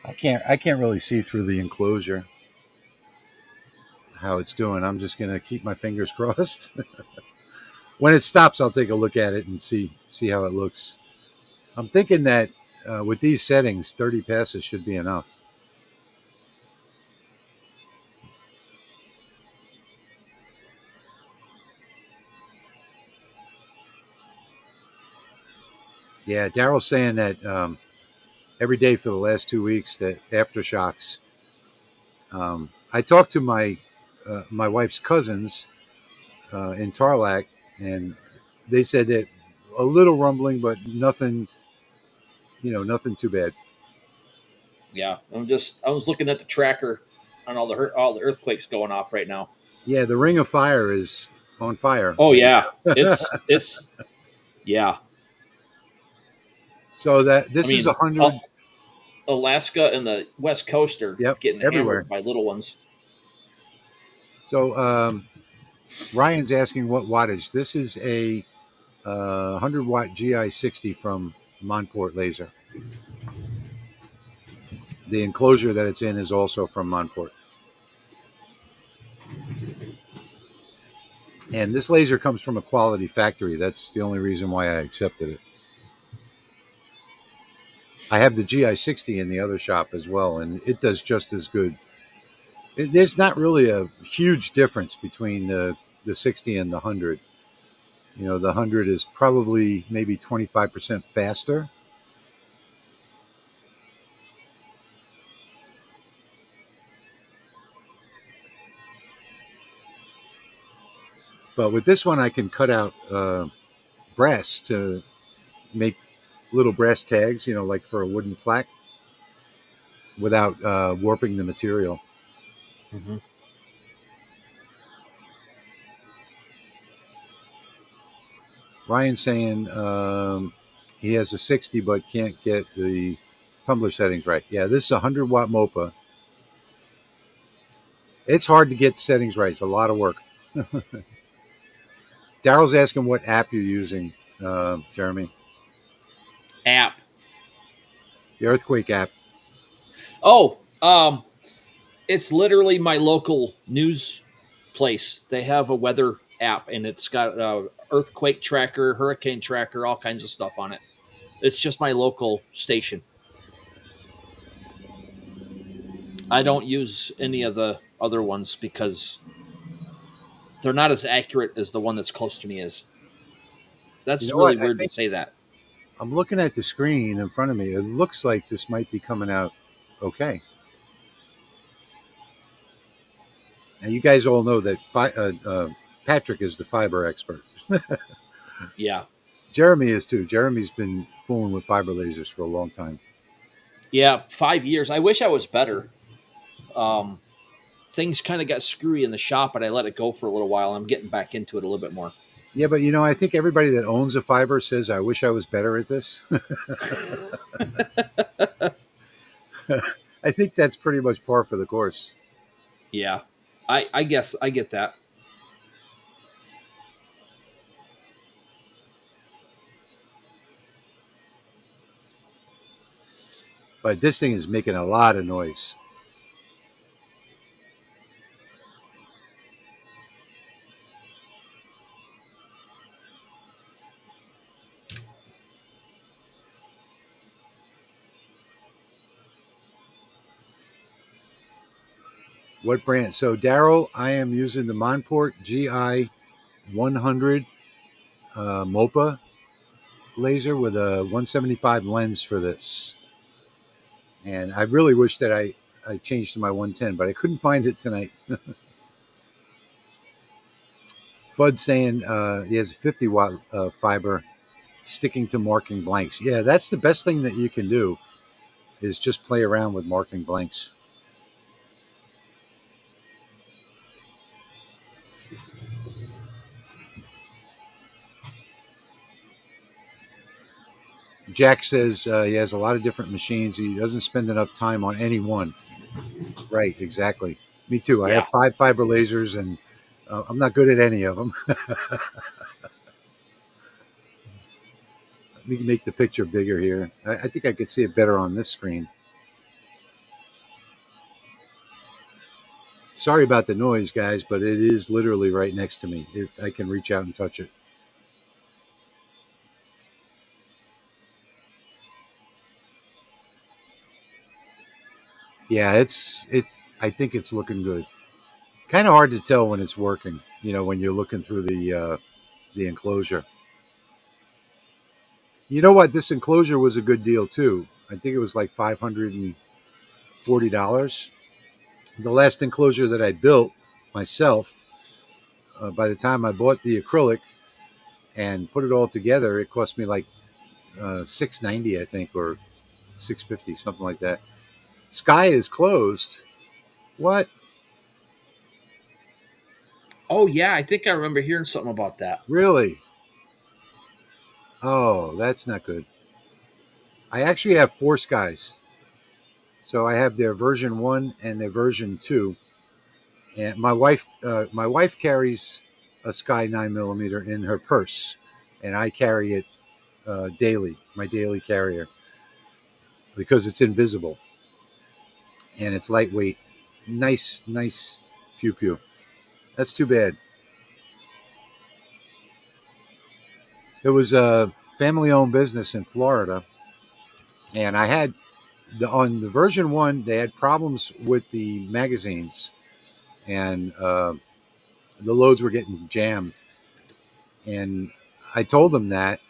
I can't really see through the enclosure how it's doing. I'm just gonna keep my fingers crossed. When it stops, I'll take a look at it and see how it looks. I'm thinking that with these settings, 30 passes should be enough. Yeah, Daryl's saying that every day for the last 2 weeks that aftershocks. I talked to my wife's cousins in Tarlac, and they said that a little rumbling, but nothing, nothing too bad. Yeah, I was looking at the tracker on all the earthquakes going off right now. Yeah, the Ring of Fire is on fire Oh right yeah, now. it's yeah. So that I this is mean, 100. Alaska and the West Coast are Yep, getting everywhere. hammered by little ones. So Ryan's asking what wattage. This is a 100-watt GI60 from Monport Laser. The enclosure that it's in is also from Monport. And this laser comes from a quality factory. That's the only reason why I accepted it. I have the GI60 in the other shop as well, and it does just as good. There's not really a huge difference between the 60 and the 100. The 100 is probably maybe 25% faster. But with this one, I can cut out brass to make little brass tags, like for a wooden plaque without warping the material. Mm-hmm. Ryan's saying he has a 60 but can't get the tumbler settings right. Yeah, this is a 100-watt MOPA. It's hard to get settings right. It's a lot of work. Daryl's asking what app you're using, Jeremy. App. The Earthquake app. Oh, it's literally my local news place. They have a weather app, and it's got earthquake tracker, hurricane tracker, all kinds of stuff on it. It's just my local station. I don't use any of the other ones because they're not as accurate as the one that's close to me is. You That's know what? really I weird to think say that. I'm looking at the screen in front of me. It looks like this might be coming out okay. Now, you guys all know that Patrick is the fiber expert. Yeah. Jeremy is too. Jeremy's been fooling with fiber lasers for a long time. Yeah, 5 years. I wish I was better. Um, Things kind of got screwy in the shop, but I let it go for a little while. I'm getting back into it a little bit more. Yeah, but I think everybody that owns a fiber says, "I wish I was better at this." I think that's pretty much par for the course. Yeah, I guess I get that. But this thing is making a lot of noise. What brand? So, Daryl, I am using the Monport GI 100 MOPA laser with a 175 lens for this. And I really wish that I changed to my 110, but I couldn't find it tonight. Fudd saying he has a 50-watt fiber sticking to marking blanks. Yeah, that's the best thing that you can do is just play around with marking blanks. Jack says he has a lot of different machines. He doesn't spend enough time on any one. Right, exactly. Me too. I have Yeah. 5 fiber lasers, and I'm not good at any of them. Let me make the picture bigger here. I think I could see it better on this screen. Sorry about the noise, guys, but it is literally right next to me. I can reach out and touch it. Yeah, it. I think it's looking good. Kind of hard to tell when it's working. When you're looking through the enclosure. You know what? This enclosure was a good deal too. I think it was like $540. The last enclosure that I built myself, by the time I bought the acrylic and put it all together, it cost me like $690, I think, or $650, something like that. Sky is closed. What? Oh yeah, I think I remember hearing something about that. Really? Oh, that's not good. I actually have 4 skies. So I have their version 1 and their version 2. And my wife carries a Sky 9mm in her purse, and I carry it daily, my daily carrier, because it's invisible and it's lightweight. Nice, nice pew pew. That's too bad. It was a family-owned business in Florida, and I had on the version 1 they had problems with the magazines, and the loads were getting jammed. And I told them that,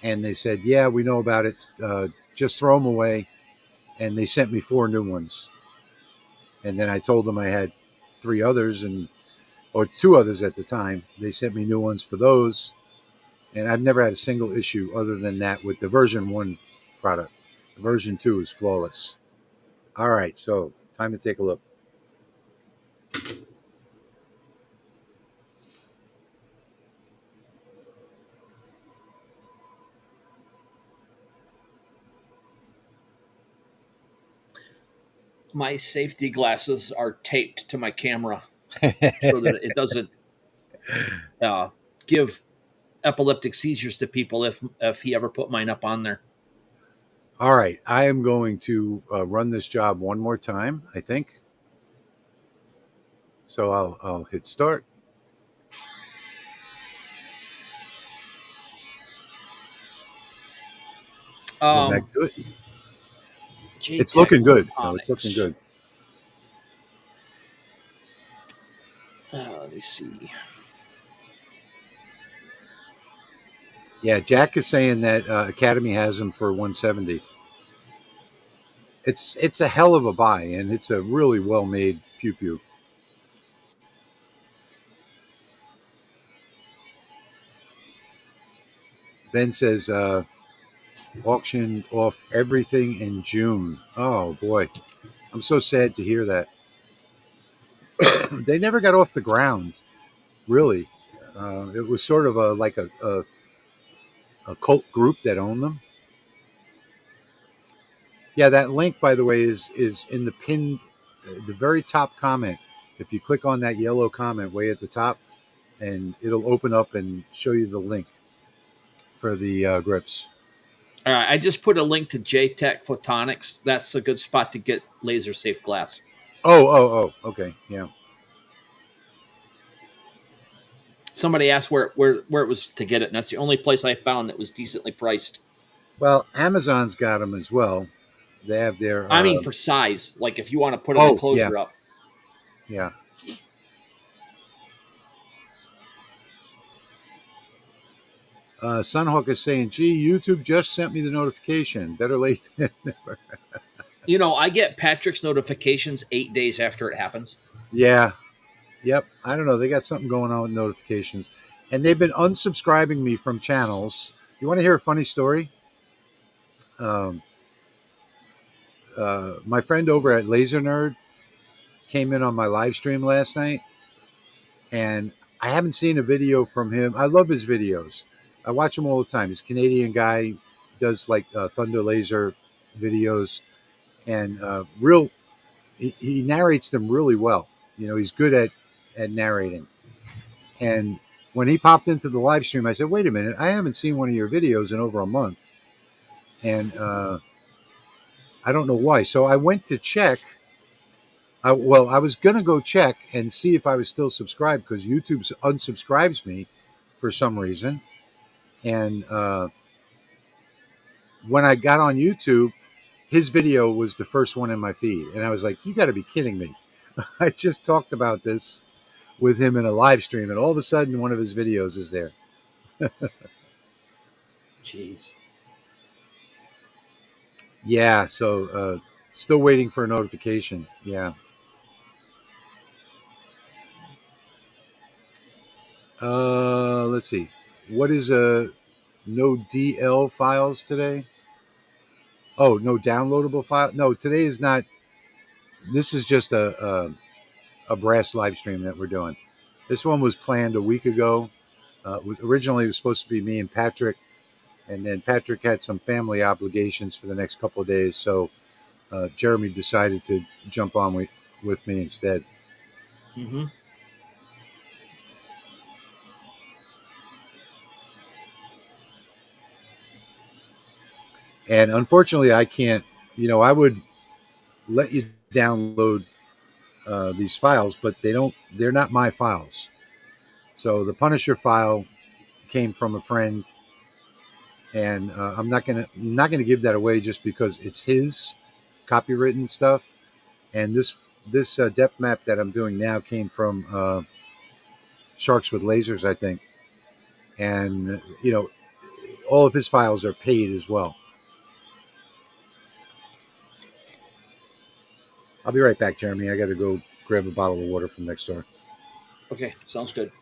and they said, "Yeah, we know about it. Just throw them away." And they sent me 4 new ones. And then I told them I had 3 others, or 2 others at the time. They sent me new ones for those, and I've never had a single issue other than that with the version 1 product. The version 2 is flawless. All right, so time to take a look. My safety glasses are taped to my camera so that it doesn't uh, give epileptic seizures to people if he ever put mine up on there. All right, I am going to run this job one more time, I think. So I'll hit start. Go back to it. It's JTech looking good. No, it's looking Photonics. good. Let me see. Yeah, Jack is saying that Academy has them for 170. It's a hell of a buy, and it's a really well made pew pew. Ben says auctioned off everything in June. Oh boy, I'm so sad to hear that. They never got off the ground, really. It was sort of like a cult group that owned them. Yeah, that link, by the way, is in the pin, the very top comment. If you click on that yellow comment way at the top, and it'll open up and show you the link for the grips. All right, I just put a link to JTech Photonics. That's a good spot to get laser safe glass. Oh. Okay. Yeah. Somebody asked where it was to get it, and that's the only place I found that was decently priced. Well, Amazon's got them as well. They have their. I mean, for size, like if you want to put an Oh, yeah, enclosure up. yeah. Sunhawk is saying, "Gee, YouTube just sent me the notification. Better late than never." You know, I get Patrick's notifications 8 days after it happens. Yeah. Yep. I don't know. They got something going on with notifications, and they've been unsubscribing me from channels. You want to hear a funny story? Um, my friend over at Laser Nerd came in on my live stream last night, and I haven't seen a video from him. I love his videos. I watch him all the time. He's a Canadian guy, does like Thunder Laser videos, and he narrates them really well. You know, he's good at narrating. And when he popped into the live stream, I said, "Wait a minute, I haven't seen one of your videos in over a month, and I don't know why." So I went to check. I was gonna go check and see if I was still subscribed because YouTube unsubscribes me for some reason. And when I got on YouTube, his video was the first one in my feed, and I was like, "You got to be kidding me!" I just talked about this with him in a live stream, and all of a sudden, one of his videos is there. Jeez. Yeah, so still waiting for a notification. Yeah. Let's see. What is no DL files today? Oh, no downloadable file. No, today is not. This is just a brass live stream that we're doing. This one was planned a week ago. Originally, it was supposed to be me and Patrick, and then Patrick had some family obligations for the next couple of days, so Jeremy decided to jump on with me instead. Mm-hmm. And unfortunately, I can't. You know, I would let you download these files, but they don't. They're not my files. So the Punisher file came from a friend, and I'm not gonna give that away just because it's his copywritten stuff. And this depth map that I'm doing now came from Sharks with Lasers, I think. And all of his files are paid as well. I'll be right back, Jeremy. I got to go grab a bottle of water from next door. Okay, sounds good.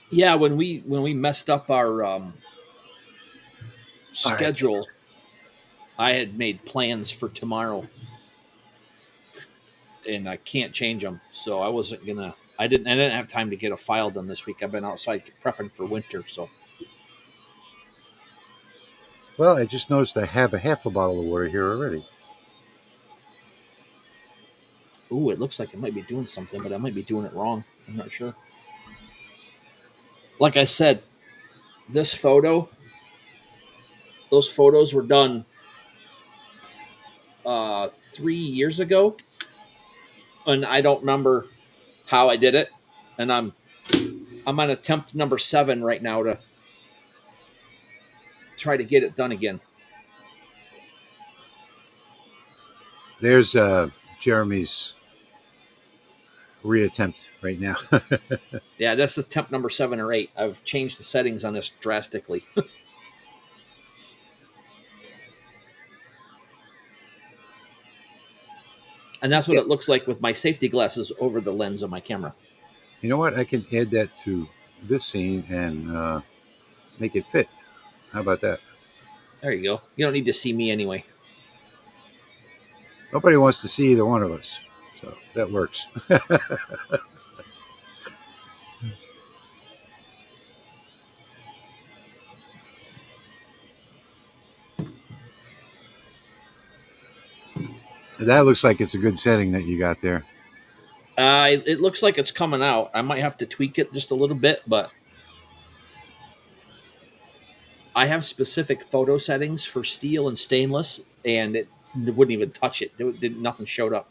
Yeah, when we messed up our All right. schedule, I had made plans for tomorrow, and I can't change them. So I wasn't gonna. I didn't have time to get a file done this week. I've been outside prepping for winter. So, Well, I just noticed I have a half a bottle of water here already. ooh, it looks like I might be doing something, but I might be doing it wrong. I'm not sure. Like I said, this photo, those photos were done 3 years ago, and I don't remember how I did it. And I'm on attempt number 7 right now to try to get it done again. There's Jeremy's reattempt right now. Yeah, that's attempt number 7 or 8. I've changed the settings on this drastically. And that's what Yeah. it looks like with my safety glasses over the lens of my camera. You know what? I can add that to this scene and make it fit. How about that? There you go. You don't need to see me anyway. Nobody wants to see either one of us, so that works. That looks like it's a good setting that you got there. It looks like it's coming out. I might have to tweak it just a little bit, but I have specific photo settings for steel and stainless, and it wouldn't even touch it. Nothing showed up.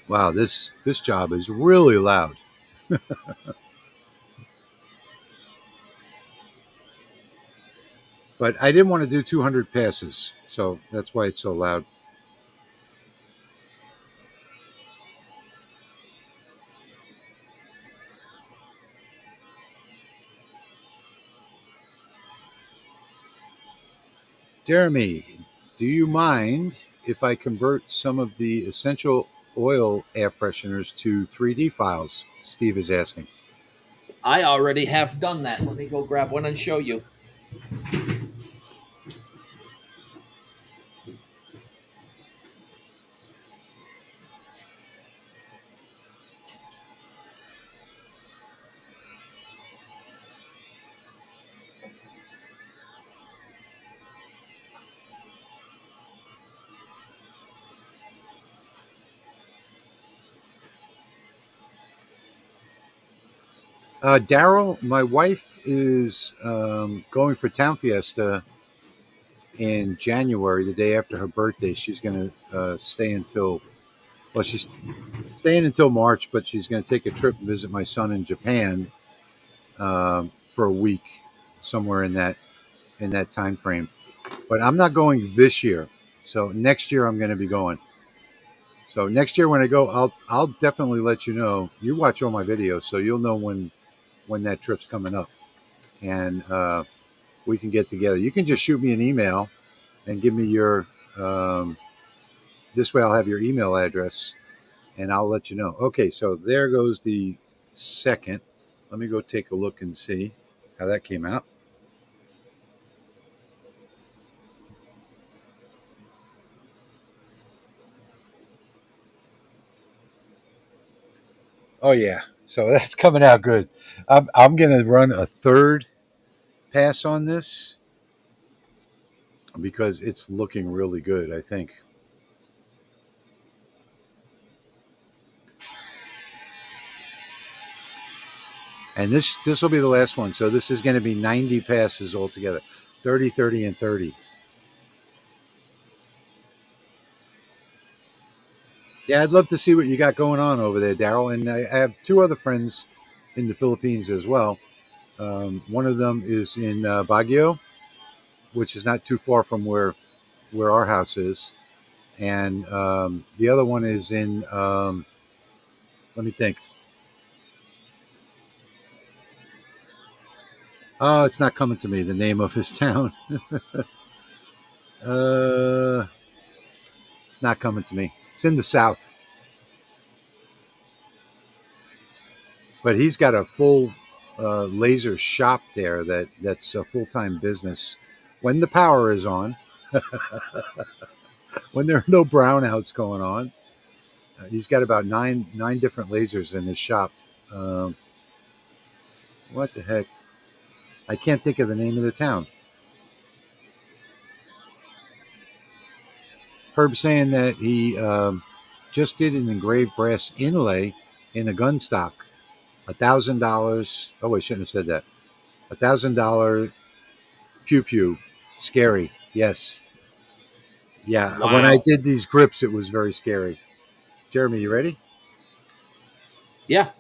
Wow, this job is really loud. But I didn't want to do 200 passes, so that's why it's so loud. Jeremy, do you mind if I convert some of the essential oil air fresheners to 3D files? Steve is asking. I already have done that. Let me go grab one and show you. Daryl, my wife is going for Town Fiesta in January, the day after her birthday. She's going to stay until, well, she's staying until March, but she's going to take a trip and visit my son in Japan for a week, somewhere in that time frame. But I'm not going this year. So next year I'm going to be going. So next year when I go, I'll definitely let you know. You watch all my videos, so you'll know when that trip's coming up, and we can get together. You can just shoot me an email and give me your. This way, I'll have your email address, and I'll let you know. Okay, so there goes the second. Let me go take a look and see how that came out. Oh yeah, so that's coming out good. I'm gonna run a third pass on this because it's looking really good, I think. And this will be the last one. So this is going to be 90 passes altogether. 30, 30, and 30. Yeah, I'd love to see what you got going on over there, Daryl. And I have two other friends in the Philippines as well. One of them is in Baguio, which is not too far from where our house is. And the other one is in, let me think. Oh, it's not coming to me, the name of his town. uh, it's not coming to me. It's in the south. But he's got a full laser shop there that's a full time business. When the power is on, when there are no brownouts going on, he's got about nine different lasers in his shop. Um, what the heck? I can't think of the name of the town. Herb saying that he just did an engraved brass inlay in a gun stock. $1,000. Oh, wait, shouldn't have said that. $1,000 pew pew. Scary. Yes. Yeah. When I Wow. did these grips, it was very scary. Jeremy, you ready? Yeah.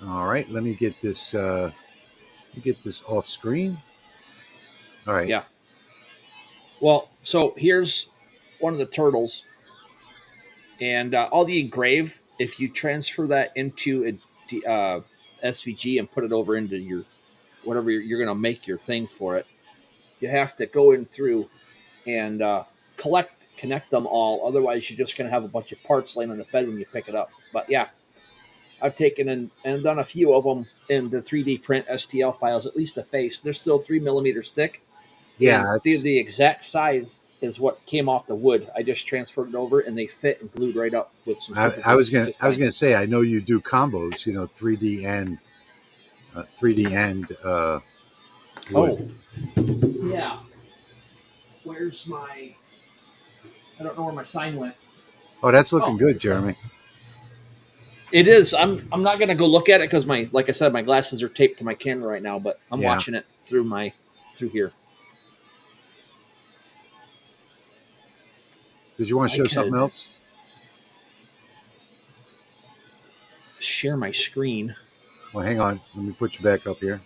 All right. Let me get this off screen. All right. Yeah. Well, so here's one of the turtles, and all the engrave. If you transfer that into SVG and put it over into your whatever you're going to make your thing for it, you have to go in through. and connect them all. Otherwise, you're just going to have a bunch of parts laying on the bed when you pick it up. But yeah, I've taken and done a few of them in the 3D print STL files, at least the face. They're still 3 millimeters thick, and Yeah, they're it's. the exact size as what came off the wood. I just transferred it over, and they fit and glued right up with some super I glue. was gonna Just I was fine. gonna say I know you do combos. 3D and wood. Oh, yeah. Where's my? I don't know where my sign went. Oh, that's looking Oh, good, it's a. Jeremy. It is. I'm not gonna go look at it because like I said, my glasses are taped to my camera right now. But I'm Yeah. watching it through here. Did you want to I show something could else? share my screen. Well, hang on. Let me put you back up here.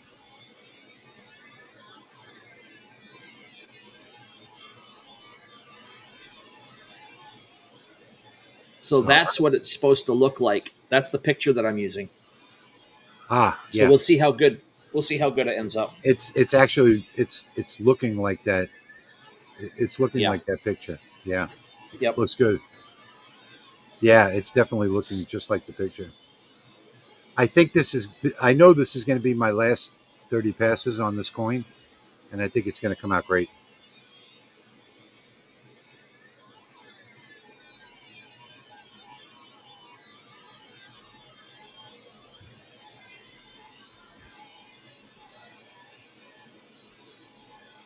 So Oh, that's what it's supposed to look like. That's the picture that I'm using. So yeah. we'll see how good it ends up. It's actually it's looking like that. It's looking Yeah. like that picture. Yeah, Yep. looks good. Yeah, it's definitely looking just like the picture. I think this is. I know this is going to be my last 30 passes on this coin, and I think it's going to come out great.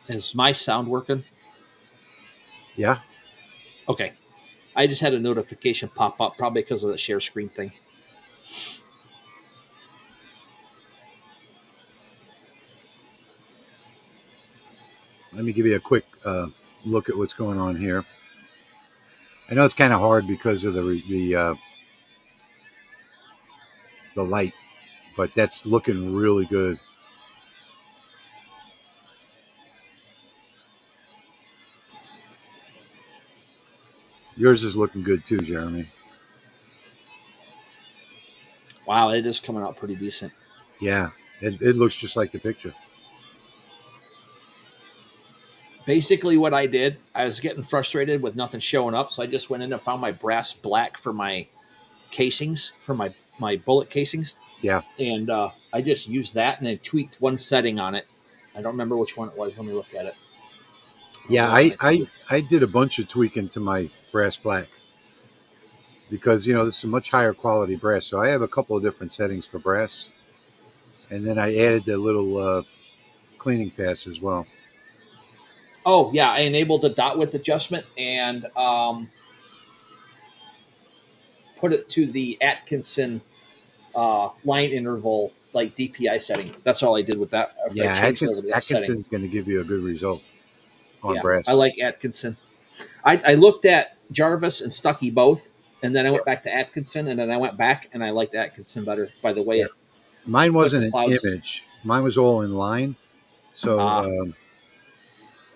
Is my sound working? Yeah. Okay. I just had a notification pop up, probably because of the share screen thing. Let me give you a quick look at what's going on here. I know it's kind of hard because of the light, but that's looking really good. Yours is looking good too, Jeremy. Wow, it is coming out pretty decent. Yeah, it looks just like the picture. Basically, what I did, I was getting frustrated with nothing showing up, so I just went in and found my brass black for my casings, for my bullet casings, Yeah, and I just used that and then tweaked one setting on it. I don't remember which one it was. Let me look at it. I'll yeah. go on it too. I did a bunch of tweaking to my brass black because this is a much higher quality brass. So I have a couple of different settings for brass, and then I added the little cleaning pass as well. Oh yeah, I enabled the dot width adjustment and put it to the Atkinson line interval like DPI setting. That's all I did with that after I Yeah, changed it over to that setting. Atkinson's going to give you a good result on Yeah, I brass. like Atkinson. I looked at Jarvis and Stucky both, and then I went back to Atkinson, and then I went back and I liked Atkinson better by the way Yeah, it mine took the wasn't an clouds. image. Mine was all in line. So Ah,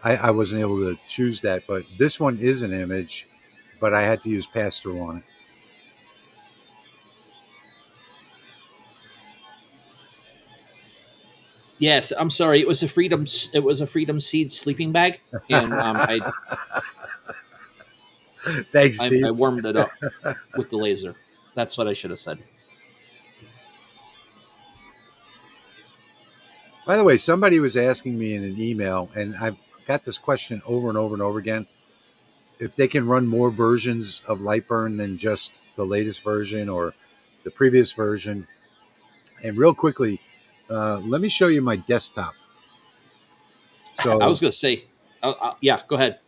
I wasn't able to choose that, but this one is an image, but I had to use pass through on it. yes. I'm sorry. It was a freedom. It was a Freedom Seed sleeping bag, and Thanks, I Steve. warmed it up with the laser. That's what I should have said. By the way, somebody was asking me in an email, and I've got this question over and over and over again, if they can run more versions of Lightburn than just the latest version or the previous version. And real quickly, let me show you my desktop. I So was going to say, yeah. Go ahead.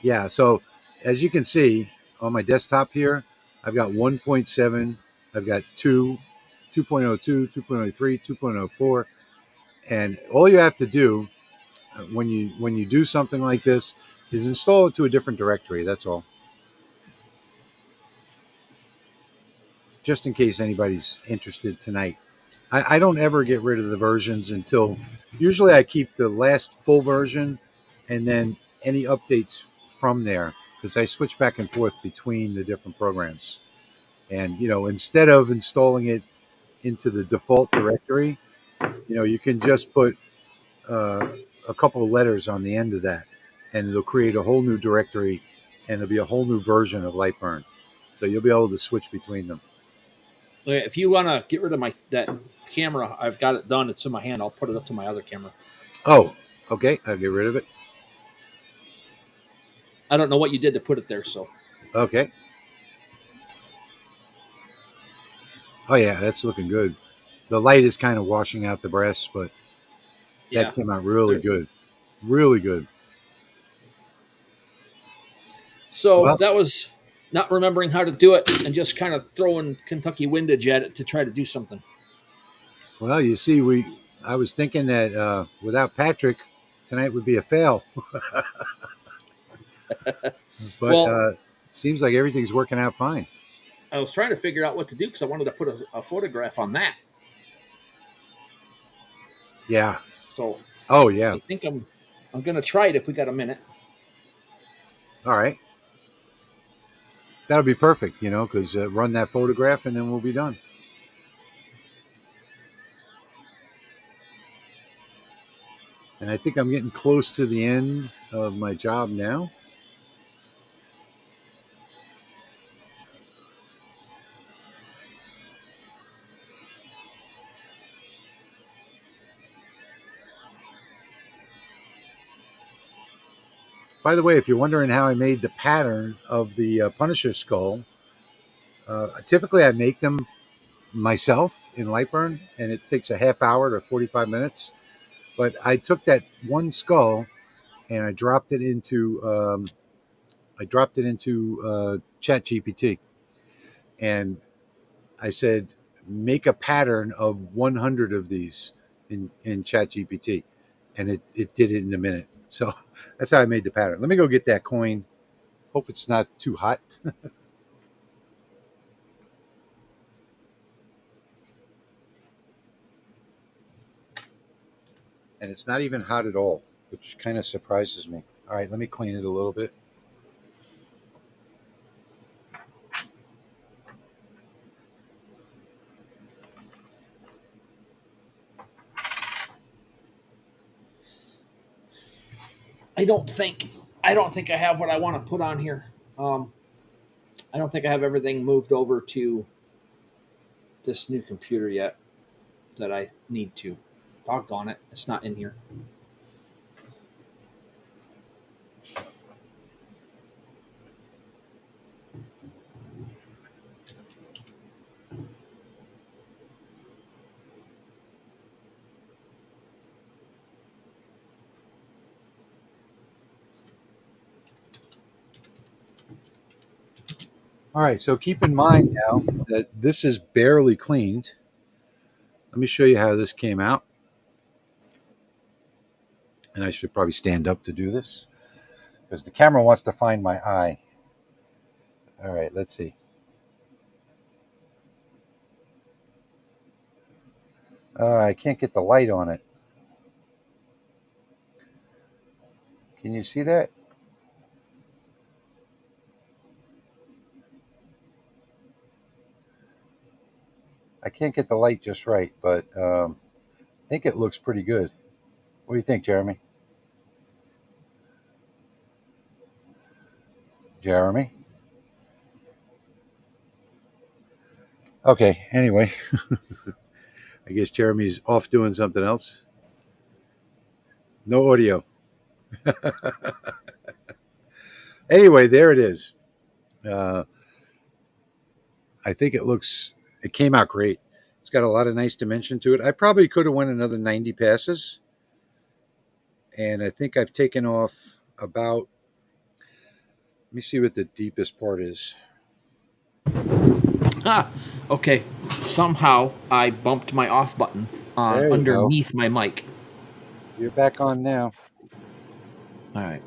yeah, so as you can see on my desktop here, I've got 1.7, I've got 2, 2.02, 2.03, 2.04, and all you have to do when you do something like this is install it to a different directory. That's all. Just in case anybody's interested tonight. I don't ever get rid of the versions until usually I keep the last full version and then any updates from there because I switch back and forth between the different programs. And instead of installing it into the default directory, you can just put uh, a couple of letters on the end of that, and it'll create a whole new directory, and it'll be a whole new version of Lightburn. So you'll be able to switch between them. If you want to get rid of that camera, I've got it done. It's in my hand. I'll put it up to my other camera. Oh, okay. I'll get rid of it. I don't know what you did to put it there, so. Okay. Oh yeah, that's looking good. The light is kind of washing out the brass, but Yeah. that came out really good. Really good. So Well, that was not remembering how to do it and just kind of throwing Kentucky windage at it to try to do something. well, you see, I was thinking that without Patrick, tonight would be a fail. But Well, it seems like everything's working out fine. I was trying to figure out what to do because I wanted to put a photograph on that. Yeah. So Oh yeah. I think I'm going to try it if we got a minute. All right. That'll be perfect, because run that photograph and then we'll be done. And I think I'm getting close to the end of my job now. By the way, if you're wondering how I made the pattern of the Punisher skull, typically I make them myself in Lightburn, and it takes a half hour to 45 minutes. But I took that one skull and I dropped it into Chat GPT, and I said, make a pattern of 100 of these in Chat GPT, and it did it in a minute. So that's how I made the pattern. Let me go get that coin. Hope it's not too hot. And it's not even hot at all, which kind of surprises me. All right, let me clean it a little bit. I don't think I have what I want to put on here. I don't think I have everything moved over to this new computer yet that I need to. Doggone it, it's not in here. All right, so keep in mind now that this is barely cleaned. Let me show you how this came out. And I should probably stand up to do this because the camera wants to find my eye. All right, let's see. I can't get the light on it. Can you see that? I can't get the light just right, but I think it looks pretty good. What do you think, Jeremy? Jeremy? Okay, anyway, I guess Jeremy's off doing something else. No audio. Anyway, there it is. Uh, I think it came out great. It's got a lot of nice dimension to it. I probably could have went another 90 passes. And I think I've taken off about, let me see what the deepest part is. Ah, okay. Somehow I bumped my off button There you go. underneath my mic. You're back on now. All right.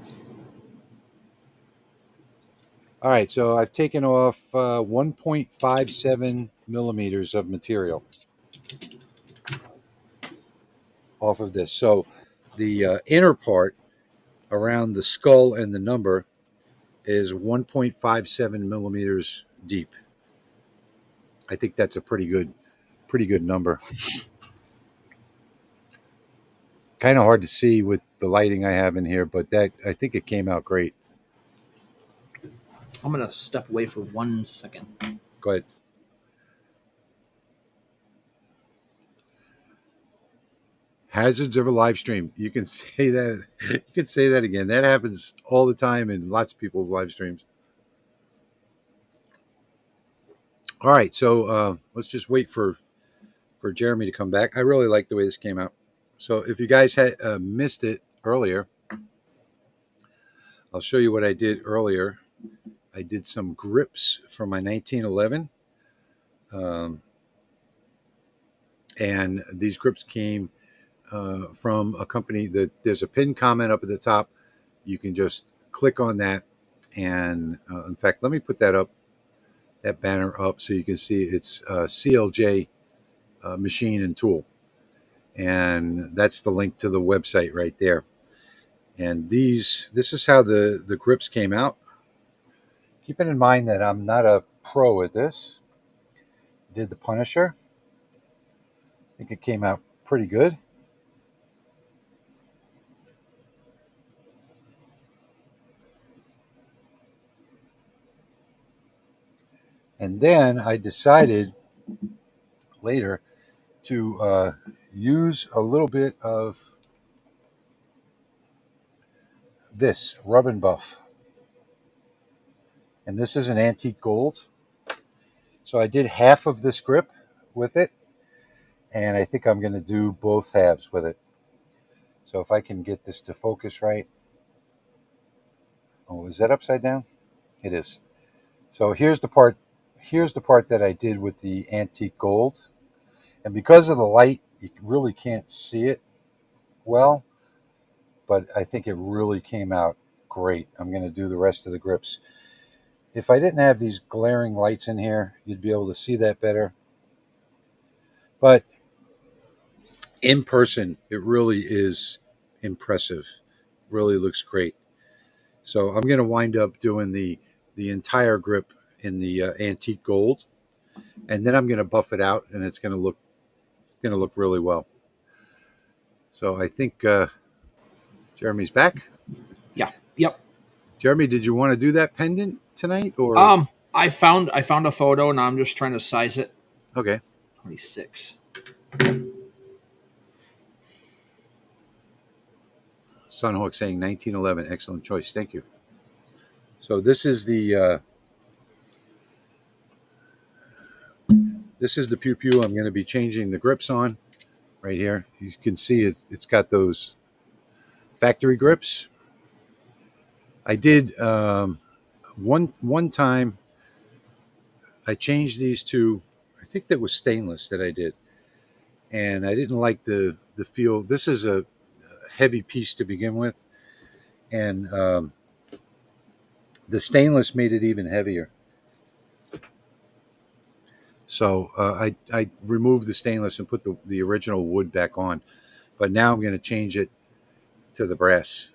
All right, so I've taken off 1.57 millimeters of material off of this. So the inner part around the skull and the number is 1.57 millimeters deep. I think that's a pretty good number. Kind of hard to see with the lighting I have in here, but that I think it came out great. I'm going to step away for 1 second. Go ahead. Hazards of a live stream. You can say that. You can say that again. That happens all the time in lots of people's live streams. All right, so let's just wait for Jeremy to come back. I really like the way this came out. So if you guys had missed it earlier, I'll show you what I did earlier. I did some grips for my 1911, and these grips came from a company that there's a pinned comment up at the top. You can just click on that, and in fact, let me put that banner up so you can see it's CLJ machine and tool, and that's the link to the website right there. And this is how the grips came out. Keeping in mind that I'm not a pro at this. Did the Punisher. I think it came out pretty good. And then I decided later to use a little bit of this Rub and Buff. And this is an antique gold. So I did half of this grip with it, and I think I'm going to do both halves with it. So if I can get this to focus right. Oh, is that upside down? It is. So here's the part that I did with the antique gold. And because of the light, you really can't see it well, but I think it really came out great. I'm going to do the rest of the grips. If I didn't have these glaring lights in here, you'd be able to see that better. But in person, it really is impressive. Really looks great. So I'm going to wind up doing the entire grip in the antique gold, and then I'm going to buff it out, and it's going to look really well. So I think Jeremy's back. Yeah. Yep. Jeremy, did you want to do that pendant tonight, or I found a photo, and I'm just trying to size it. okay? 26. Sunhawk saying 1911, excellent choice. Thank you. So this is the pew pew. I'm going to be changing the grips on right here. You can see it's got those factory grips. I did one time. I changed these to, I think that was stainless that I did, and I didn't like the feel. This is a heavy piece to begin with, and the stainless made it even heavier. So I removed the stainless and put the original wood back on, but now I'm going to change it to the brass.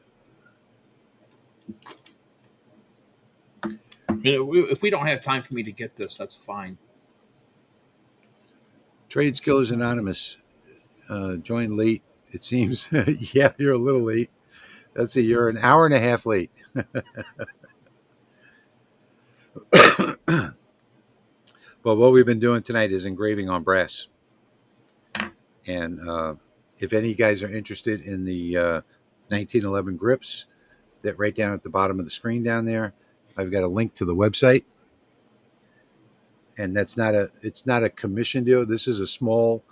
If we don't have time for me to get this, that's fine. Trade Skillers Anonymous joined late. It seems. Yeah, you're a little late. Let's see, you're an hour and a half late. But what we've been doing tonight is engraving on brass. And if any guys are interested in the 1911 grips, that right down at the bottom of the screen down there, I've got a link to the website. And it's not a commission deal. This is a small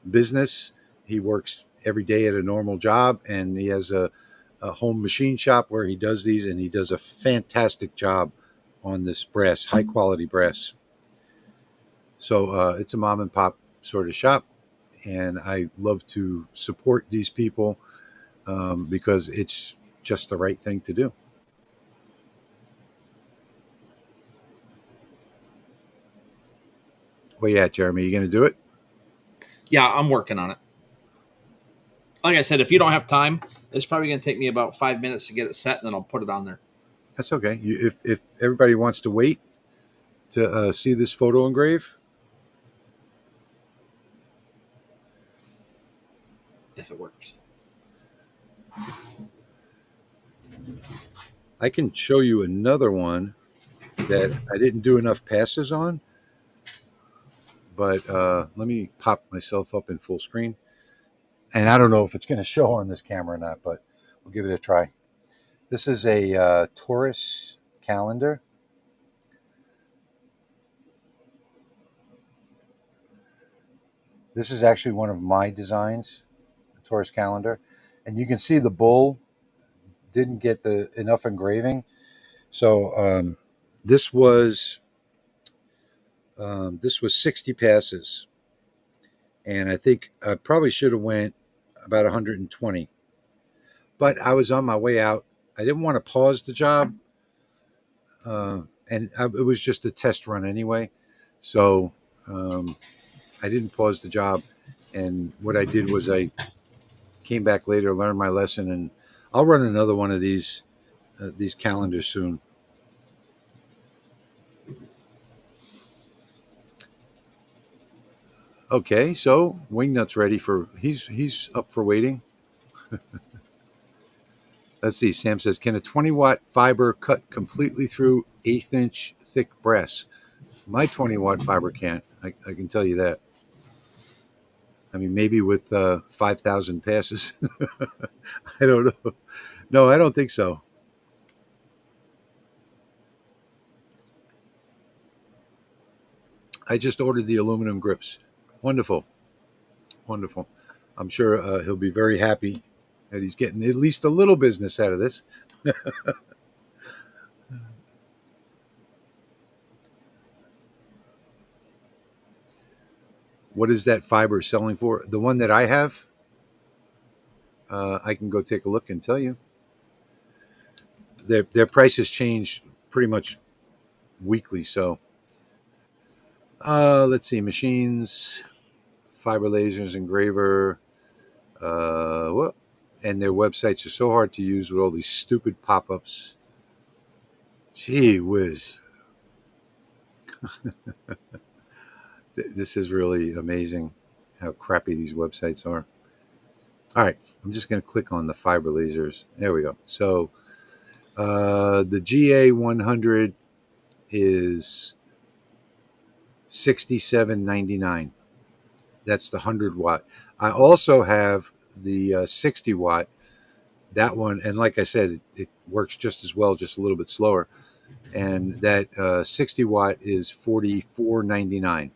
business. He works every day at a normal job, and he has a home machine shop where he does these, and he does a fantastic job on this brass, high quality brass. So it's a mom and pop sort of shop, and I love to support these people because it's just the right thing to do. Well, yeah, Jeremy, you going to do it? Yeah, I'm working on it. Like I said, if you don't have time, it's probably going to take me about 5 minutes to get it set, and then I'll put it on there. That's okay. If everybody wants to wait to see this photo engrave, if it works. I can show you another one that I didn't do enough passes on, but let me pop myself up in full screen. And I don't know if it's going to show on this camera or not, but we'll give it a try. This is a Taurus calendar. This is actually one of my designs, the Taurus calendar. And you can see the bull didn't get the enough engraving. So this was 60 passes, and I think I probably should have went about 120. But I was on my way out. I didn't want to pause the job, it was just a test run anyway. So I didn't pause the job. And what I did was I came back later, learned my lesson, and I'll run another one of these calendars soon. Okay, so Wingnut's ready for he's up for waiting. Let's see. Sam says, "Can a 20-watt fiber cut completely through 1/8 inch thick brass?" My 20-watt fiber can't. I can tell you that. I mean, maybe with 5,000 passes. I don't know. No, I don't think so. I just ordered the aluminum grips. Wonderful, wonderful. I'm sure he'll be very happy that he's getting at least a little business out of this. What is that fiber selling for? The one that I have, I can go take a look and tell you. Their prices change pretty much weekly. So let's see, machines, fiber lasers, engraver. What? And their websites are so hard to use with all these stupid pop-ups. Gee whiz. This is really amazing how crappy these websites are. All right, I'm just going to click on the fiber lasers. There we go. So the GA100 is $67.99. That's the 100-watt. I also have the 60-watt. That one, and like I said, it works just as well, just a little bit slower. And that 60-watt is $44.99.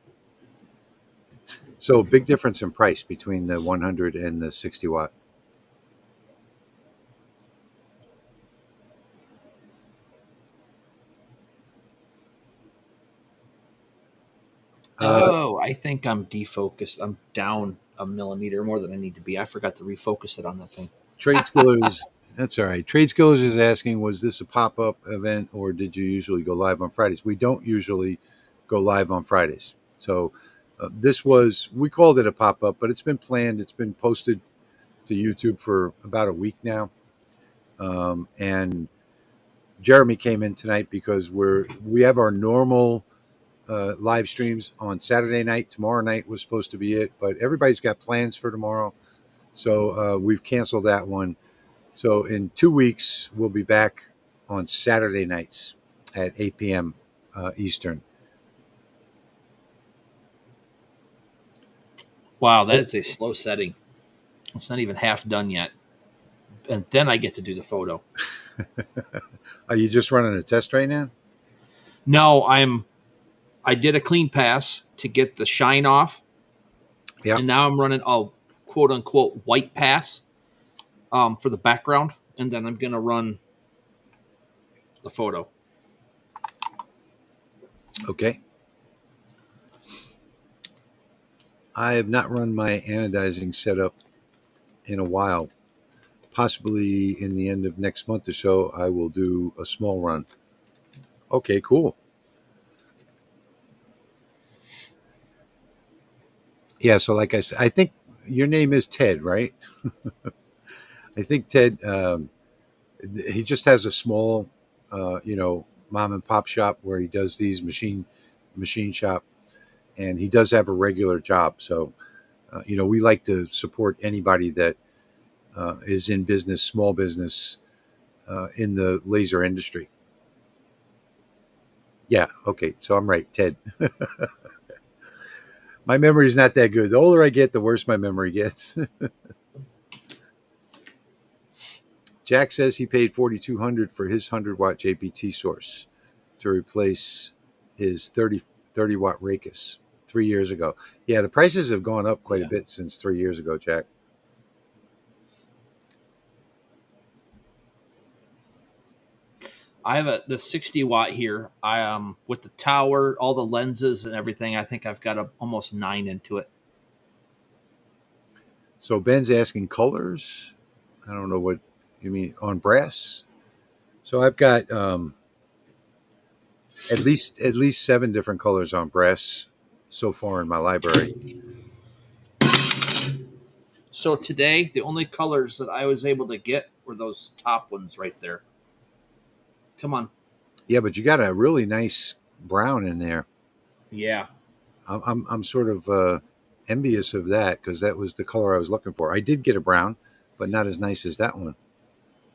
So big difference in price between the 100 and the 60-watt. I think I'm defocused. I'm down a millimeter more than I need to be. I forgot to refocus it on that thing. Trade Skillers, that's all right. Trade Skillers is asking, was this a pop-up event or did you usually go live on Fridays? We don't usually go live on Fridays. So we called it a pop-up, but it's been planned. It's been posted to YouTube for about a week now. And Jeremy came in tonight because we have our normal live streams on Saturday night. Tomorrow night was supposed to be it, but everybody's got plans for tomorrow. So we've canceled that one. So in 2 weeks, we'll be back on Saturday nights at 8 p.m. Eastern. Wow, that is a slow setting. It's not even half done yet. And then I get to do the photo. Are you just running a test right now? No, I did a clean pass to get the shine off. Yeah. And now I'm running a quote unquote white pass for the background. And then I'm going to run the photo. Okay. I have not run my anodizing setup in a while. Possibly in the end of next month or so, I will do a small run. Okay, cool. Yeah, so like I said, I think your name is Ted, right? I think Ted, he just has a small, mom and pop shop where he does these machine shop, and he does have a regular job. So, we like to support anybody that is in business, small business, in the laser industry. Yeah, okay, so I'm right, Ted. My memory's not that good. The older I get, the worse my memory gets. Jack says he paid $4,200 for his 100-watt JPT source to replace his 30-watt Racus 3 years ago. Yeah, the prices have gone up quite a Yeah. bit since 3 years ago, Jack. I have the 60 watt here. I with the tower, all the lenses and everything. I think I've got almost 9 into it. So Ben's asking colors. I don't know what you mean on brass. So I've got at least 7 different colors on brass so far in my library. So today, the only colors that I was able to get were those top ones right there. Come on. Yeah, but you got a really nice brown in there. Yeah. I'm sort of envious of that because that was the color I was looking for. I did get a brown, but not as nice as that one.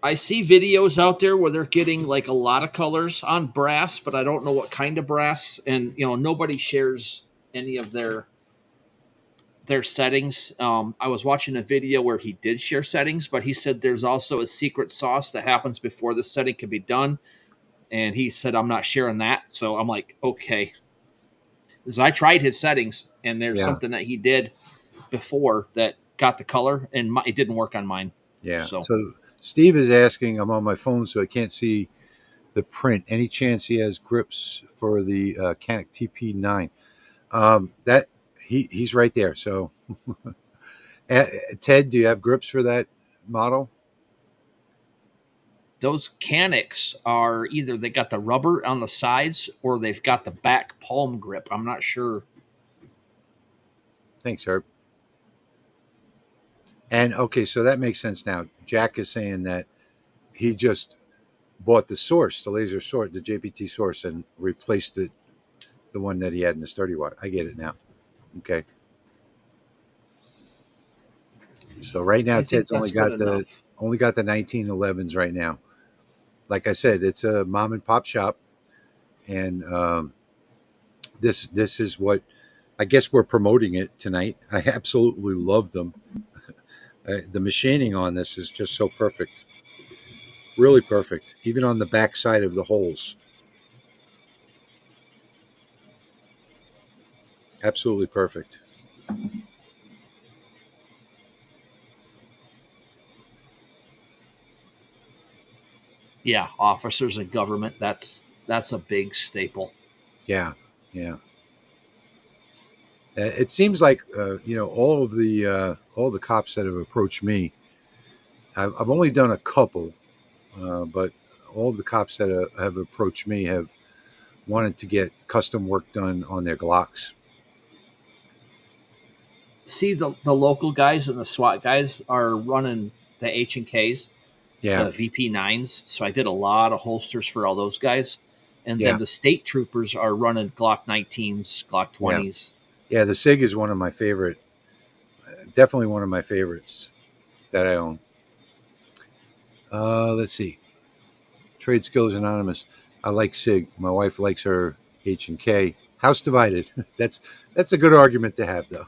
I see videos out there where they're getting like a lot of colors on brass, but I don't know what kind of brass. And nobody shares any of their settings. I was watching a video where he did share settings, but he said there's also a secret sauce that happens before the setting can be done. And he said, I'm not sharing that. So I'm like, okay. Because I tried his settings, and there's Yeah, something that he did before that got the color, and it didn't work on mine. yeah. So So Steve is asking. I'm on my phone, so I can't see the print. Any chance he has grips for the Canik TP9? That he's right there. So Ted, do you have grips for that model? those Canics are either they got the rubber on the sides or they've got the back palm grip. I'm not sure. Thanks, Herb. And okay, so that makes sense now. Jack is saying that he just bought the source, the laser source, the JPT source, and replaced the one that he had in his 30-watt. I get it now. Okay. So right now, I think Ted's that's good enough. only got the 1911s right now. Like I said, it's a mom and pop shop, and this is what I guess we're promoting it tonight. I absolutely love them. The machining on this is just so perfect, really perfect, even on the back side of the holes. Absolutely perfect. Yeah, officers of government. That's a big staple. Yeah, yeah. It seems like all the cops that have approached me. I've only done a couple, but all of the cops that have approached me have wanted to get custom work done on their Glocks. See, the local guys and the SWAT guys are running the H&Ks, Yeah, the VP9s. So I did a lot of holsters for all those guys. And then yeah, the state troopers are running Glock 19s, Glock yeah, 20s. yeah. The Sig is one of my favorite, definitely one of my favorites that I own. Let's see, Trade Skills Anonymous. I like Sig. My wife likes her H&K. House divided. That's a good argument to have, though.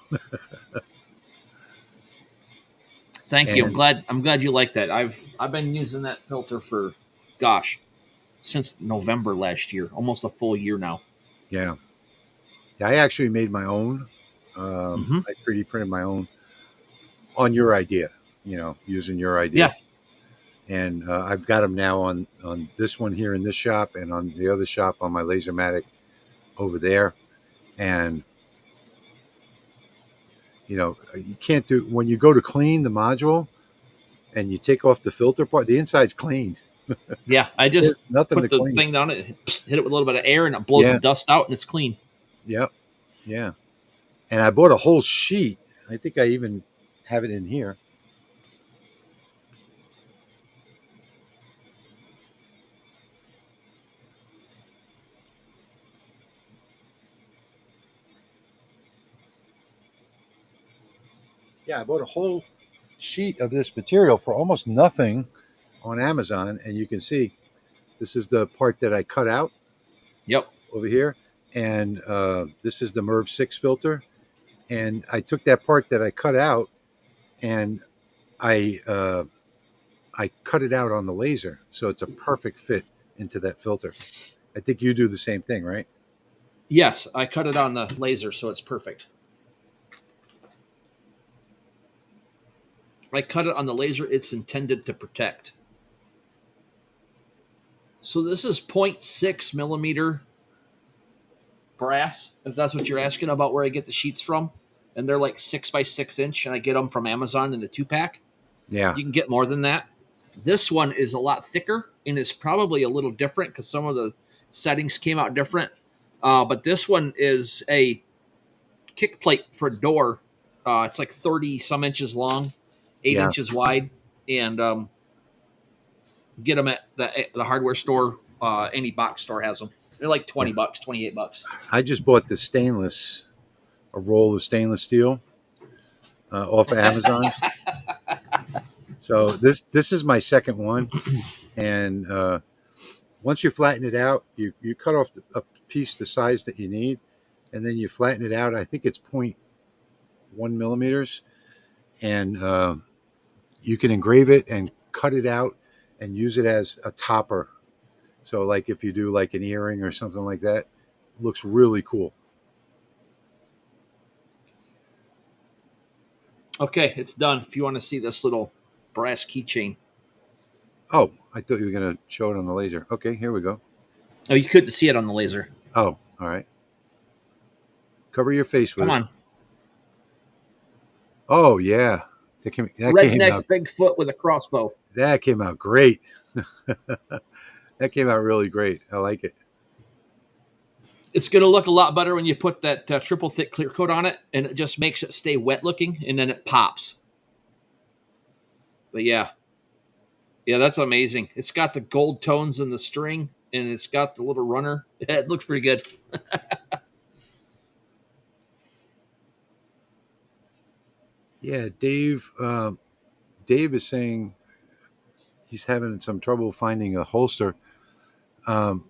Thank you. And I'm glad you like that. I've been using that filter for gosh, since November last year, almost a full year now. yeah, yeah, I actually made my own. Mm-hmm. I 3D printed my own on your idea, using your idea. Yeah. And I've got them now on this one here in this shop and on the other shop on my Lasermatic over there. And you can't do when you go to clean the module and you take off the filter part. The inside's cleaned. Yeah. I just There's nothing to put the clean. thing down it, hit it with a little bit of air, and it blows the Yeah, dust out, and it's clean. yep, yeah. And I bought a whole sheet. I think I even have it in here. Yeah, I bought a whole sheet of this material for almost nothing on Amazon, and you can see this is the part that I cut out Yep. over here, and this is the MERV 6 filter. And I took that part that I cut out, and I I cut it out on the laser, so it's a perfect fit into that filter. I think you do the same thing, right? Yes, I cut it on the laser, so it's perfect. I cut it on the laser it's intended to protect. So this is 0.6 millimeter brass, if that's what you're asking about where I get the sheets from. And they're like 6 by 6 inch, and I get them from Amazon in a 2-pack. Yeah, You can get more than that. This one is a lot thicker and is probably a little different because some of the settings came out different. But this one is a kick plate for a door. It's like 30 some inches long, 8 yeah. inches wide, and get them at the hardware store. Any box store has them. They're like Yeah. $20, $28. I just bought the stainless, a roll of stainless steel off of Amazon. So this is my second one, and once you flatten it out, you cut off a piece the size that you need, and then you flatten it out. I think it's 0.1 millimeters, and you can engrave it and cut it out and use it as a topper. So, like if you do like an earring or something like that, it looks really cool. Okay, it's done. If you want to see this little brass keychain. Oh, I thought you were going to show it on the laser. Okay, here we go. Oh, you couldn't see it on the laser. Oh, all right. Cover your face with Come it. on. Oh, yeah. That came Redneck out. Bigfoot with a crossbow. That came out great. That came out really great. I like it. It's going to look a lot better when you put that triple thick clear coat on it, and it just makes it stay wet looking, and then it pops. But yeah, that's amazing. It's got the gold tones in the string, and it's got the little runner. It looks pretty good. Yeah, Dave. Dave is saying he's having some trouble finding a holster. Um,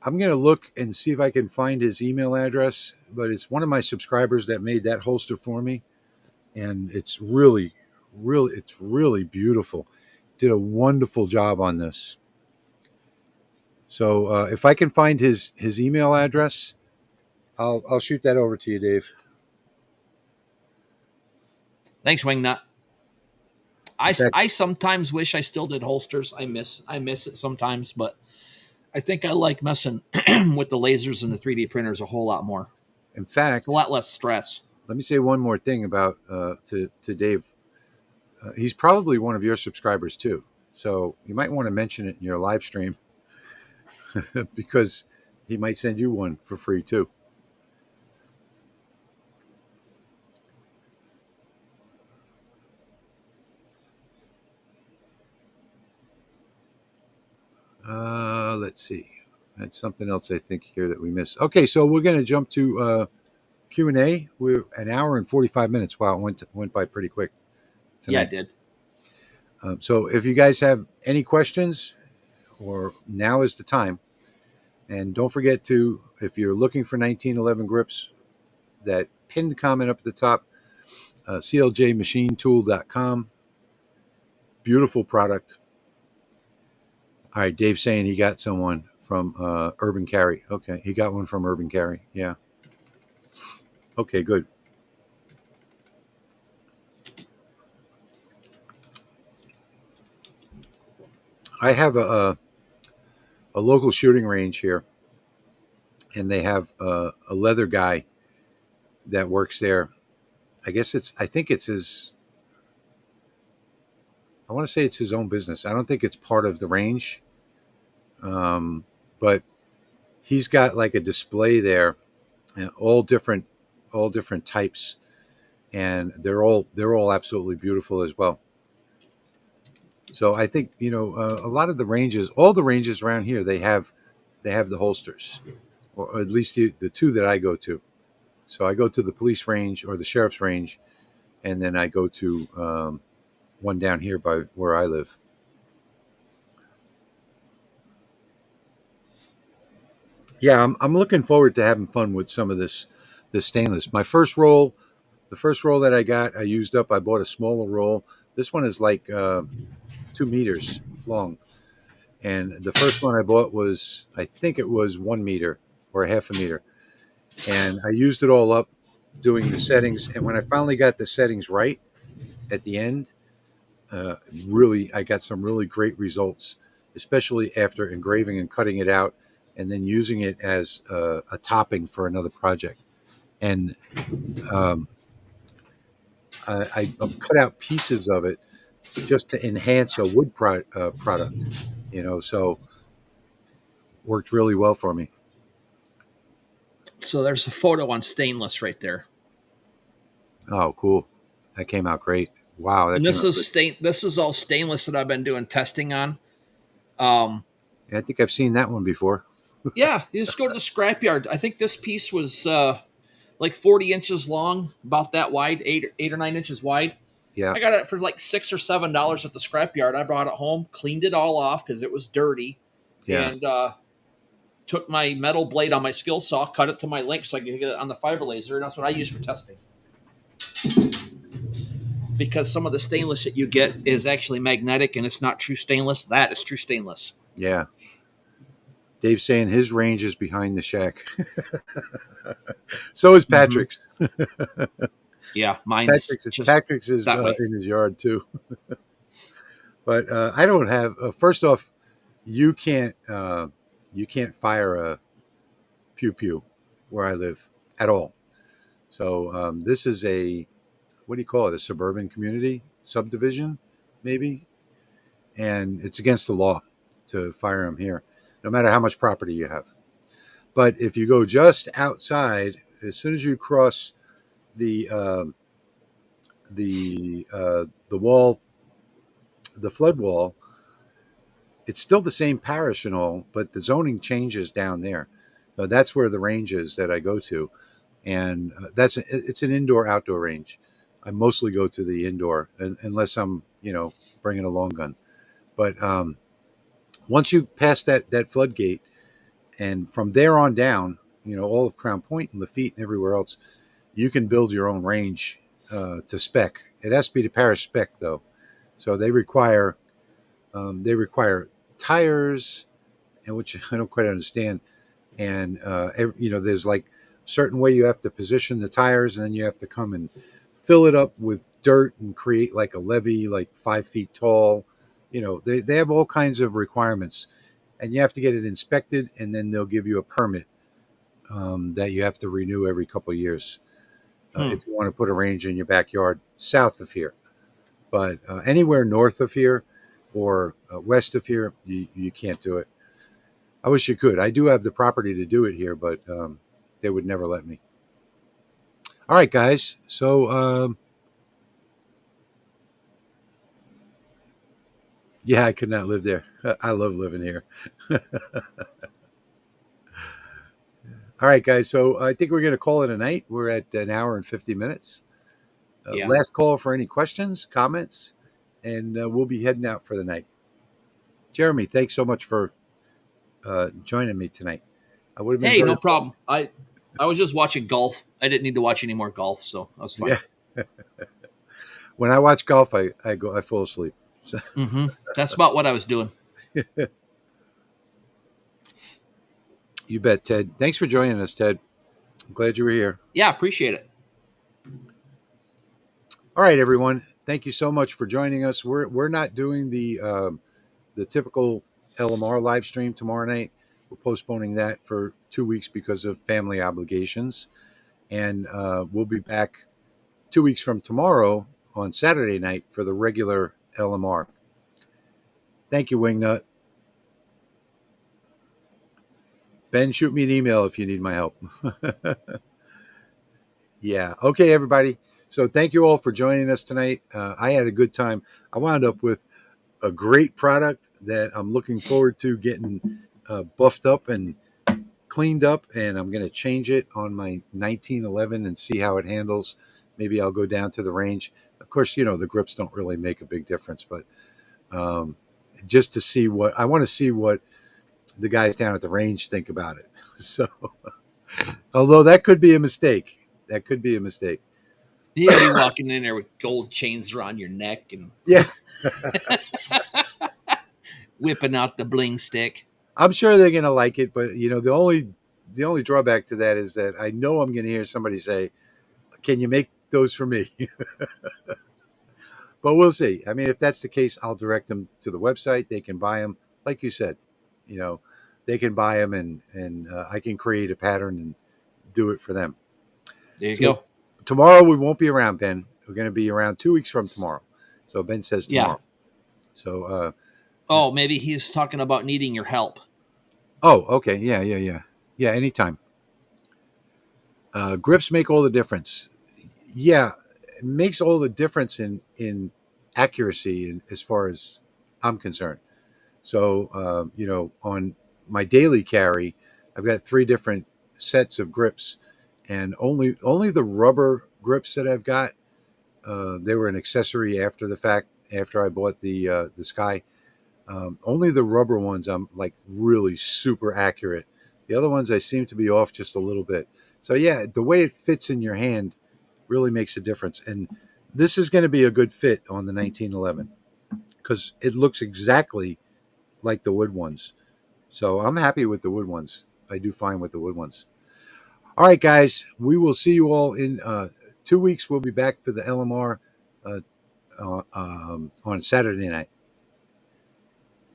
I'm going to look and see if I can find his email address, but it's one of my subscribers that made that holster for me, and it's really, it's really beautiful. Did a wonderful job on this. So if I can find his email address, I'll shoot that over to you, Dave. Thanks, Wingnut. In fact, I sometimes wish I still did holsters. I miss it sometimes, but I think I like messing with the lasers and the 3D printers a whole lot more. in It's fact, a lot less stress. let me say one more thing about to Dave. He's probably one of your subscribers too, so you might want to mention it in your live stream because he might send you one for free too. Let's see. That's something else I think here that we missed. Okay, so we're going to jump to Q&A. We're an hour and 45 minutes. Wow, it went by pretty quick tonight. Yeah, it did. So if you guys have any questions, or now is the time. And don't forget to, if you're looking for 1911 grips, that pinned comment up at the top, cljmachinetool.com. Beautiful product. All right, Dave's saying he got someone from Urban Carry. Okay, he got one from Urban Carry. Yeah. Okay, good. I have a local shooting range here, and they have a leather guy that works there. I think it's his. I want to say it's his own business. I don't think it's part of the range, but he's got like a display there, and all different types, and they're all absolutely beautiful as well. So I think a lot of the ranges, all the ranges around here, they have the holsters, or at least the two that I go to. So I go to the police range or the sheriff's range, and then I go to one down here by where I live. Yeah, I'm looking forward to having fun with some of this stainless. My first roll, the first roll that I got, I used up. I bought a smaller roll. This one is like 2 meters long, and the first one I bought was, I think it was 1 meter or a half a meter, and I used it all up doing the settings. And when I finally got the settings right at the end, really, I got some really great results, especially after engraving and cutting it out, and then using it as a topping for another project. And um, I cut out pieces of it just to enhance a wood product, so worked really well for me. So there's a photo on stainless right there. Oh, cool. That came out great. Wow, that And came this out is good. this is all stainless that I've been doing testing on. Um, Yeah, I think I've seen that one before. yeah, you just go to the scrapyard. I think this piece was like 40 inches long, about that wide, 8 or 9 inches wide. Yeah, I got it for like $6 or $7 at the scrapyard. I brought it home, cleaned it all off because it was dirty, yeah, and took my metal blade on my skill saw, cut it to my length so I could get it on the fiber laser, and that's what I use for testing. Because some of the stainless that you get is actually magnetic and it's not true stainless. That is true stainless. yeah. Dave's saying his range is behind the shack. So is Mm-hmm. Patrick's. Yeah, mine's Patrick's just Patrick's is that way. in his yard too. But I don't have. First off, you can't you can't fire a pew pew where I live at all. So this is a, what do you call it? A suburban community subdivision, maybe, and it's against the law to fire them here, no matter how much property you have. But if you go just outside, as soon as you cross the the wall, the flood wall, it's still the same parish and all, but the zoning changes down there. So that's where the range is that I go to, and it's an indoor outdoor range. I mostly go to the indoor, unless I'm bringing a long gun. But once you pass that floodgate, and from there on down, all of Crown Point and Lafitte and everywhere else, you can build your own range to spec. It has to be the parish spec though, so they require tires, and which I don't quite understand. And there's like a certain way you have to position the tires, and then you have to come and fill it up with dirt and create like a levee like 5 feet tall. They have all kinds of requirements, and you have to get it inspected, and then they'll give you a permit that you have to renew every couple of years Hmm. if you want to put a range in your backyard south of here. But anywhere north of here or west of here, you can't do it. I wish you could. I do have the property to do it here, but they would never let me. All right, guys. So, yeah, I could not live there. I love living here. All right, guys. So I think we're going to call it a night. We're at an hour and 50 minutes. Yeah. Last call for any questions, comments, and we'll be heading out for the night. Jeremy, thanks so much for joining me tonight. I would have been Hey, very no problem. I was just watching golf. I didn't need to watch any more golf, so that was fine. yeah. When I watch golf, I fall asleep. So, Mm-hmm. That's about what I was doing. you bet, Ted. Thanks for joining us, Ted. I'm glad you were here. Yeah, appreciate it. All right, everyone. Thank you so much for joining us. We're not doing the typical LMR live stream tomorrow night. We're postponing that for 2 weeks because of family obligations, and we'll be back 2 weeks from tomorrow on Saturday night for the regular LMR. Thank you, Wingnut. Ben, shoot me an email if you need my help. Yeah. Okay, everybody. So thank you all for joining us tonight. I had a good time. I wound up with a great product that I'm looking forward to getting buffed up and cleaned up, and I'm going to change it on my 1911 and see how it handles. Maybe I'll go down to the range. Of course, the grips don't really make a big difference, but um, just to see what I want to see what the guys down at the range think about it. So, although that could be a mistake, that could be a mistake. You're gonna be walking in there with gold chains around your neck and Yeah, whipping out the bling stick. I'm sure they're gonna like it, but the only drawback to that is that I know I'm gonna hear somebody say, "Can you make those for me?" But we'll see. I mean, if that's the case, I'll direct them to the website. They can buy them, like you said. You know, they can buy them, and I can create a pattern and do it for them. There you So go. tomorrow we won't be around, Ben. We're going to be around 2 weeks from tomorrow. So Ben says Yeah. tomorrow. So Oh, maybe he's talking about needing your help. oh, okay, yeah. Anytime. Grips make all the difference. Yeah, it makes all the difference in accuracy, as far as I'm concerned. So, on my daily carry, I've got three different sets of grips, and only the rubber grips that I've got, they were an accessory after the fact. After I bought the Sky, only the rubber ones I'm like really super accurate. The other ones I seem to be off just a little bit. So yeah, the way it fits in your hand really makes a difference. And this is going to be a good fit on the 1911 because it looks exactly like the wood ones. So I'm happy with the wood ones. I do fine with the wood ones. All right, guys, we will see you all in 2 weeks. We'll be back for the LMR uh, on Saturday night.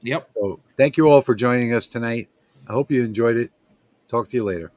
Yep. So thank you all for joining us tonight. I hope you enjoyed it. Talk to you later.